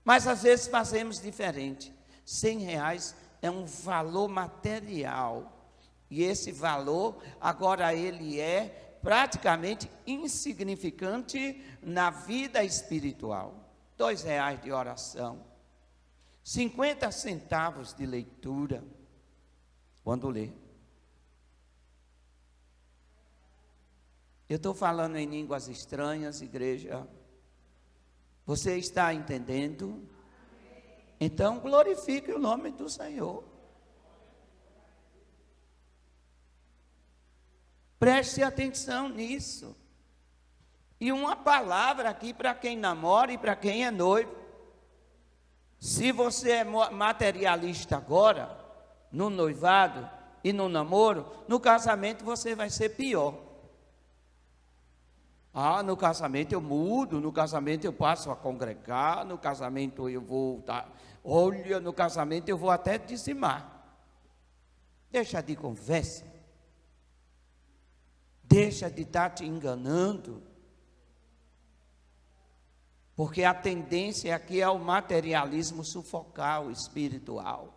Speaker 1: Mas às vezes fazemos diferente. R$100 é um valor material. E esse valor, agora ele é praticamente insignificante na vida espiritual. R$2 de oração. 50 centavos de leitura, quando lê. Eu estou falando em línguas estranhas, igreja. Você está entendendo? Então, glorifique o nome do Senhor. Preste atenção nisso. E uma palavra aqui para quem namora e para quem é noivo. Se você é materialista agora, no noivado e no namoro, no casamento você vai ser pior. No casamento eu mudo, no casamento eu passo a congregar, no casamento eu vou olha, no casamento eu vou até dizimar. Deixa de conversa. Deixa de estar te enganando. Porque a tendência aqui é o materialismo sufocar o espiritual.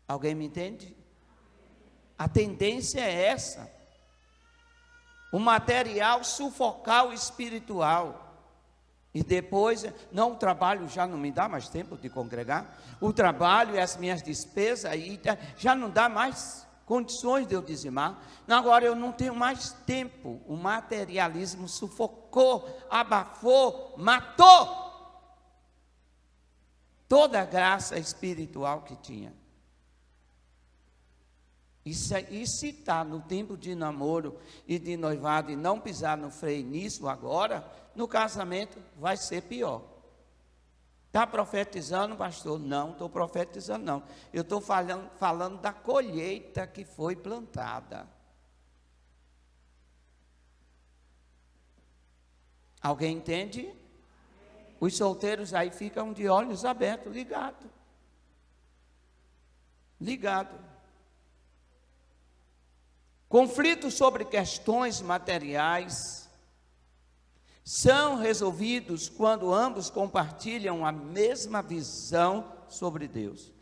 Speaker 1: Alguém me entende? A tendência é essa. O material sufocar o espiritual. E depois, não, o trabalho já não me dá mais tempo de congregar. O trabalho e as minhas despesas aí já não dá mais condições de eu dizimar. Agora eu não tenho mais tempo. O materialismo sufocou, abafou, matou toda a graça espiritual que tinha. E se está no tempo de namoro e de noivado e não pisar no freio nisso agora, no casamento vai ser pior. Está profetizando, pastor? Não, estou profetizando não. Eu estou falando da colheita que foi plantada. Alguém entende? Os solteiros aí ficam de olhos abertos, ligado. Conflitos sobre questões materiais são resolvidos quando ambos compartilham a mesma visão sobre Deus.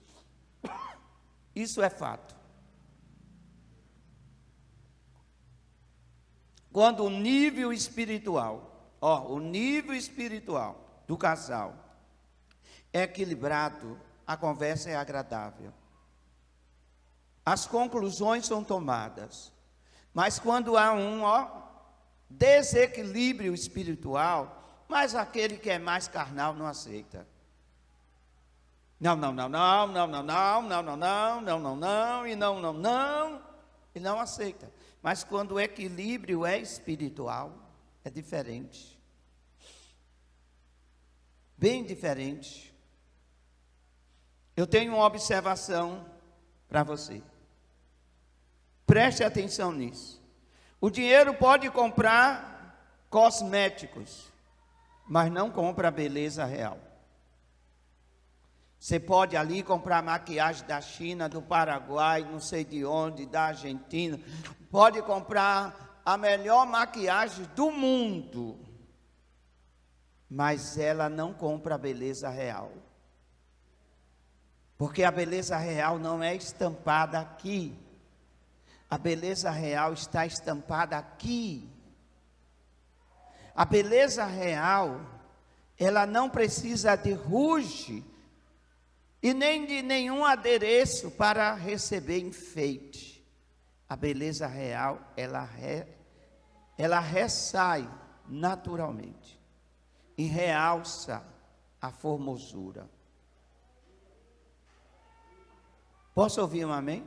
Speaker 1: Isso é fato. Quando o nível espiritual do casal é equilibrado, a conversa é agradável. As conclusões são tomadas. Mas quando há um desequilíbrio espiritual, mas aquele que é mais carnal não aceita. Não, e não aceita. Mas quando o equilíbrio é espiritual, é diferente. Bem diferente. Eu tenho uma observação para você. Preste atenção nisso. O dinheiro pode comprar cosméticos, mas não compra a beleza real. Você pode ali comprar maquiagem da China, do Paraguai, não sei de onde, da Argentina. Pode comprar a melhor maquiagem do mundo. Mas ela não compra a beleza real. Porque a beleza real não é estampada aqui. A beleza real está estampada aqui. A beleza real, ela não precisa de ruge e nem de nenhum adereço para receber enfeite. A beleza real, ela ressai naturalmente e realça a formosura. Posso ouvir um amém?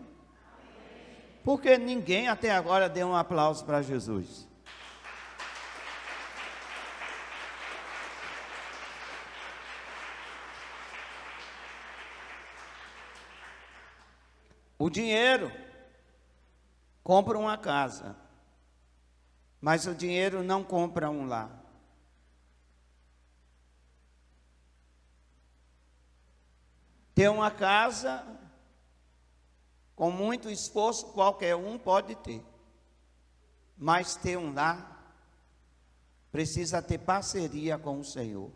Speaker 1: Porque ninguém até agora deu um aplauso para Jesus. O dinheiro compra uma casa, mas o dinheiro não compra um lar. Ter uma casa, com muito esforço, qualquer um pode ter. Mas ter um lar, precisa ter parceria com o Senhor,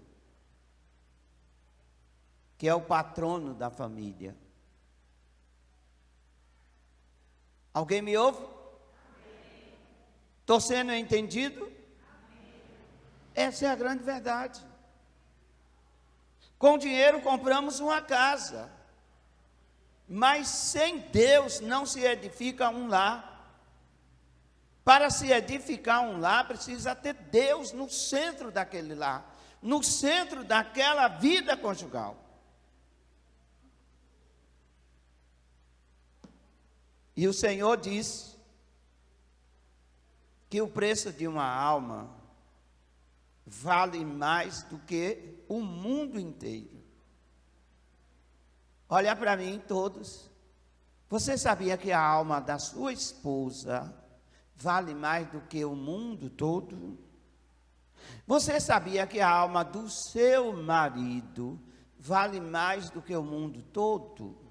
Speaker 1: que é o patrono da família. Alguém me ouve? Estou sendo entendido? Essa é a grande verdade. Com dinheiro compramos uma casa, mas sem Deus não se edifica um lar. Para se edificar um lar, precisa ter Deus no centro daquele lar, no centro daquela vida conjugal. E o Senhor diz que o preço de uma alma vale mais do que o mundo inteiro. Olha para mim todos. Você sabia que a alma da sua esposa vale mais do que o mundo todo? Você sabia que a alma do seu marido vale mais do que o mundo todo?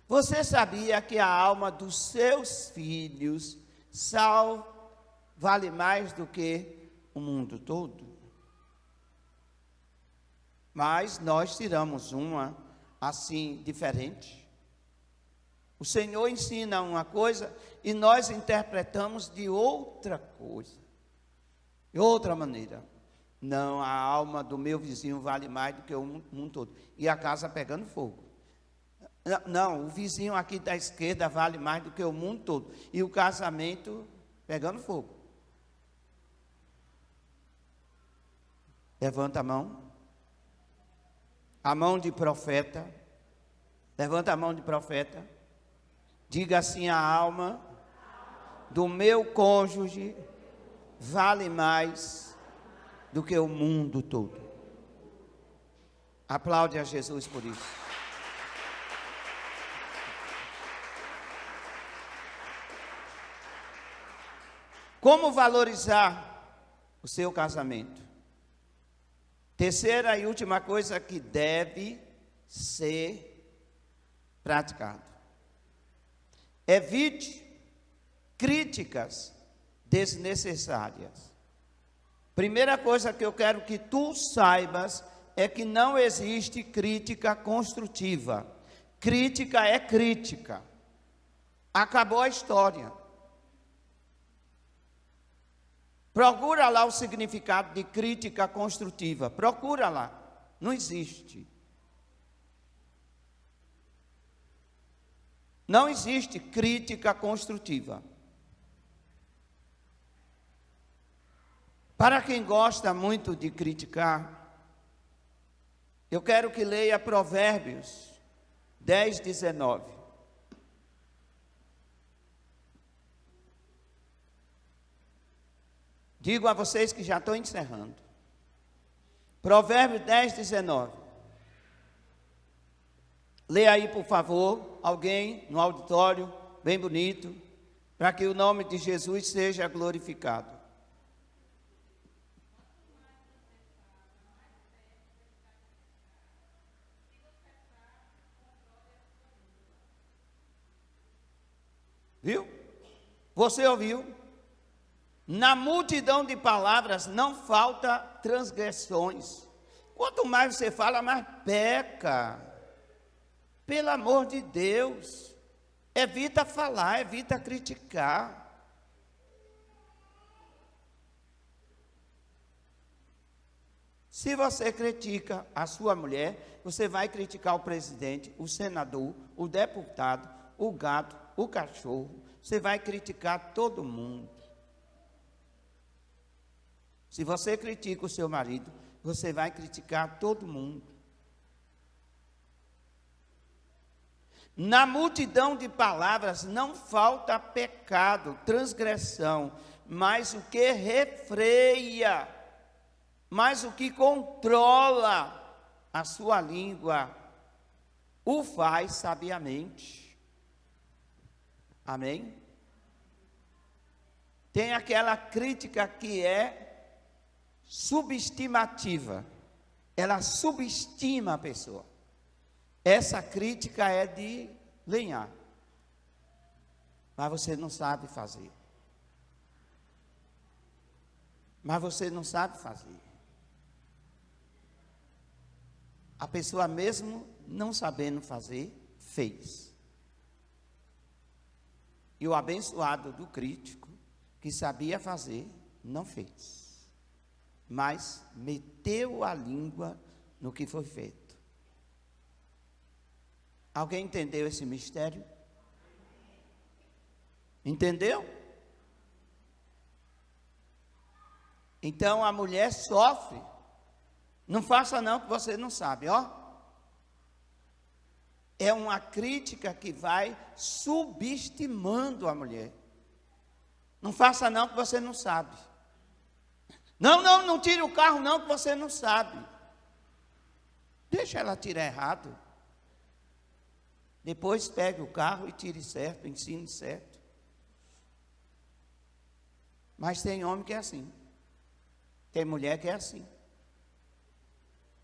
Speaker 1: Você sabia que a alma dos seus filhos vale mais do que o mundo todo? Mas nós tiramos uma assim diferente. O Senhor ensina uma coisa e nós interpretamos de outra coisa, de outra maneira. Não, a alma do meu vizinho vale mais do que o mundo todo. E a casa pegando fogo. Não, o vizinho aqui da esquerda vale mais do que o mundo todo. E o casamento pegando fogo. Levanta a mão. A mão de profeta. Levanta a mão de profeta. Diga assim: a alma do meu cônjuge vale mais do que o mundo todo. Aplaude a Jesus por isso. Como valorizar o seu casamento? Terceira e última coisa que deve ser praticado. Evite críticas desnecessárias. Primeira coisa que eu quero que tu saibas é que não existe crítica construtiva. Crítica é crítica. Acabou a história. Procura lá o significado de crítica construtiva. Procura lá. Não existe. Não existe crítica construtiva. Para quem gosta muito de criticar, eu quero que leia Provérbios 10, 19. Digo a vocês que já estou encerrando. Provérbios 10, 19. Leia aí, por favor, alguém no auditório, bem bonito, para que o nome de Jesus seja glorificado. Viu? Você ouviu? Na multidão de palavras não falta transgressões. Quanto mais você fala, mais peca. Pelo amor de Deus. Evita falar, evita criticar. Se você critica a sua mulher, você vai criticar o presidente, o senador, o deputado, o gato, o cachorro. Você vai criticar todo mundo. Se você critica o seu marido, você vai criticar todo mundo. Na multidão de palavras não falta pecado, transgressão, mas o que refreia, mas o que controla a sua língua, o faz sabiamente. Amém? Tem aquela crítica que é subestimativa. Ela subestima a pessoa. Essa crítica é de lenhar. Mas você não sabe fazer. Mas você não sabe fazer. A pessoa mesmo não sabendo fazer, fez. E o abençoado do crítico, que sabia fazer, não fez. Mas meteu a língua no que foi feito. Alguém entendeu esse mistério? Entendeu? Então a mulher sofre. Não faça não, que você não sabe, ó. É uma crítica que vai subestimando a mulher. Não faça não, que você não sabe. Não tire o carro não, que você não sabe. Deixa ela tirar errado. Depois pegue o carro e tire certo, ensine certo. Mas tem homem que é assim. Tem mulher que é assim.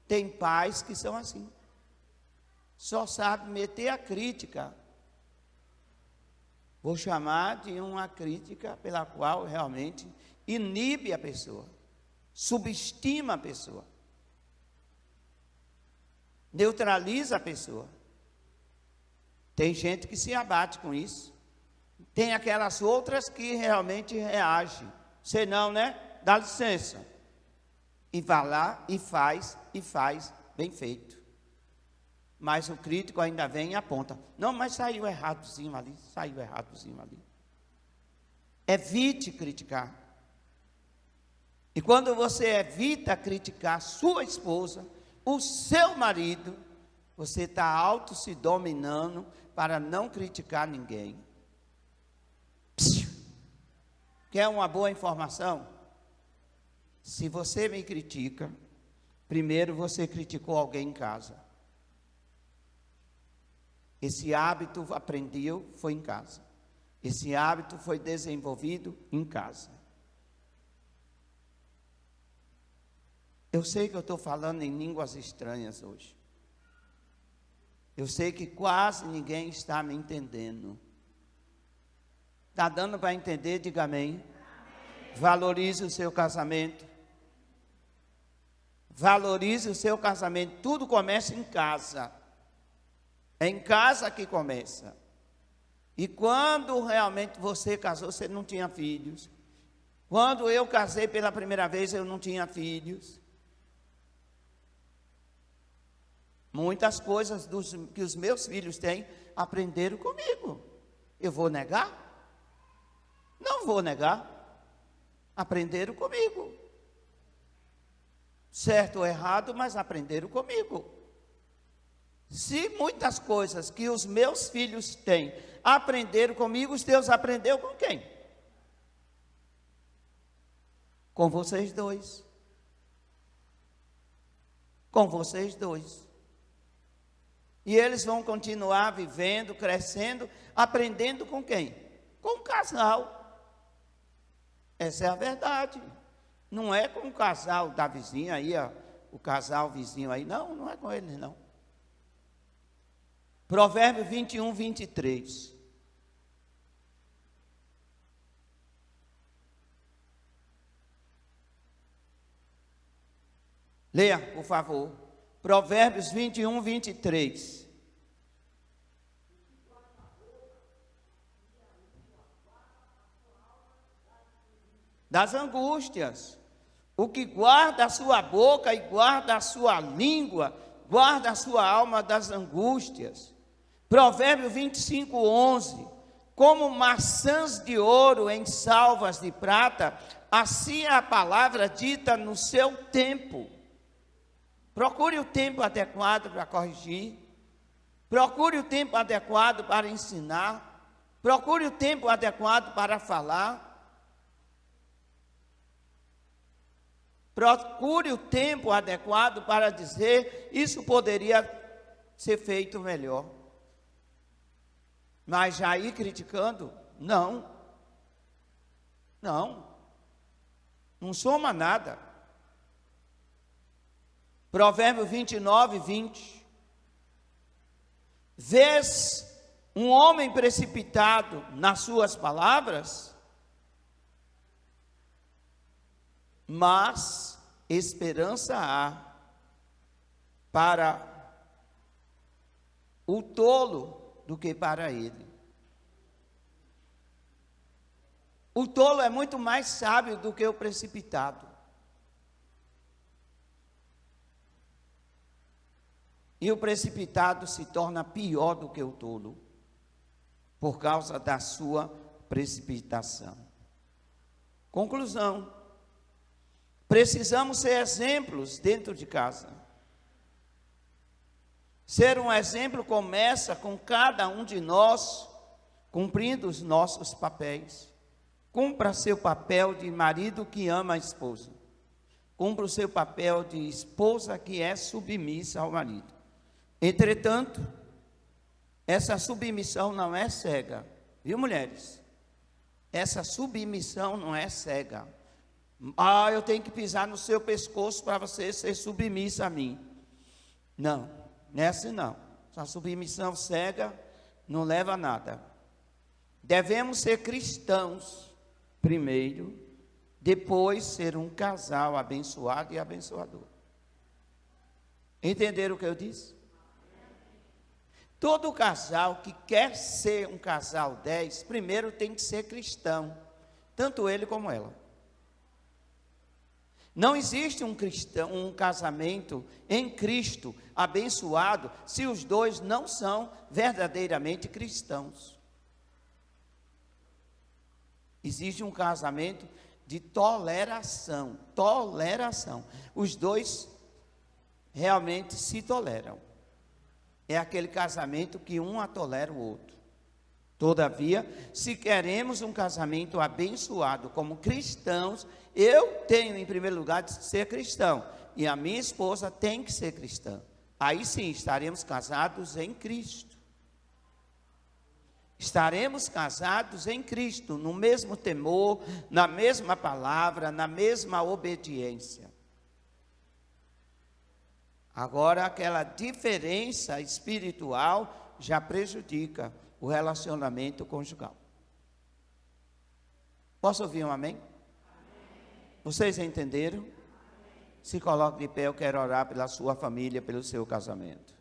Speaker 1: Tem pais que são assim. Só sabe meter a crítica. Vou chamar de uma crítica pela qual realmente inibe a pessoa. Subestima a pessoa. Neutraliza a pessoa. Tem gente que se abate com isso. Tem aquelas outras que realmente reagem. Você não, né? Dá licença. E vai lá e faz bem feito. Mas o crítico ainda vem e aponta. Não, mas saiu erradozinho ali. Evite criticar. E quando você evita criticar sua esposa, o seu marido, você está auto se dominando para não criticar ninguém. Psiu. Quer uma boa informação? Se você me critica, primeiro você criticou alguém em casa. Esse hábito aprendeu, foi em casa. Esse hábito foi desenvolvido em casa. Eu sei que eu estou falando em línguas estranhas hoje. Eu sei que quase ninguém está me entendendo. Está dando para entender? Diga amém. Valorize o seu casamento. Valorize o seu casamento. Tudo começa em casa. É em casa que começa. E quando realmente você casou, você não tinha filhos. Quando eu casei pela primeira vez, eu não tinha filhos. Muitas coisas que os meus filhos têm, aprenderam comigo. Eu vou negar? Não vou negar. Aprenderam comigo. Certo ou errado, mas aprenderam comigo. Se muitas coisas que os meus filhos têm, aprenderam comigo, os teus aprendeu com quem? Com vocês dois. Com vocês dois. E eles vão continuar vivendo, crescendo, aprendendo com quem? Com o casal. Essa é a verdade. Não é com o casal da vizinha aí, ó, o casal vizinho aí. Não é com eles, não. Provérbio 21, 23. Leia, por favor. Provérbios 21, 23. Das angústias. O que guarda a sua boca e guarda a sua língua, guarda a sua alma das angústias. Provérbio 25, 11. Como maçãs de ouro em salvas de prata, assim é a palavra dita no seu tempo. Procure o tempo adequado para corrigir. Procure o tempo adequado para ensinar. Procure o tempo adequado para falar. Procure o tempo adequado para dizer, isso poderia ser feito melhor. Mas já ir criticando, não. Não soma nada. Provérbio 29, 20. Vês um homem precipitado nas suas palavras, mas esperança há para o tolo do que para ele. O tolo é muito mais sábio do que o precipitado. E o precipitado se torna pior do que o tolo, por causa da sua precipitação. Conclusão: precisamos ser exemplos dentro de casa. Ser um exemplo começa com cada um de nós cumprindo os nossos papéis. Cumpra seu papel de marido que ama a esposa. Cumpra o seu papel de esposa que é submissa ao marido. Entretanto, essa submissão não é cega, viu, mulheres? Essa submissão não é cega. Eu tenho que pisar no seu pescoço para você ser submissa a mim. Não, não é assim não. Essa submissão cega não leva a nada. Devemos ser cristãos primeiro, depois ser um casal abençoado e abençoador. Entenderam o que eu disse? Todo casal que quer ser um casal 10, primeiro tem que ser cristão, tanto ele como ela. Não existe um casamento em Cristo abençoado se os dois não são verdadeiramente cristãos. Existe um casamento de toleração. Os dois realmente se toleram. É aquele casamento que um tolera o outro. Todavia, se queremos um casamento abençoado como cristãos, eu tenho em primeiro lugar de ser cristão, e a minha esposa tem que ser cristã. Aí sim, estaremos casados em Cristo. Estaremos casados em Cristo, no mesmo temor, na mesma palavra, na mesma obediência. Agora, aquela diferença espiritual já prejudica o relacionamento conjugal. Posso ouvir um amém? Vocês entenderam? Se coloque de pé, eu quero orar pela sua família, pelo seu casamento.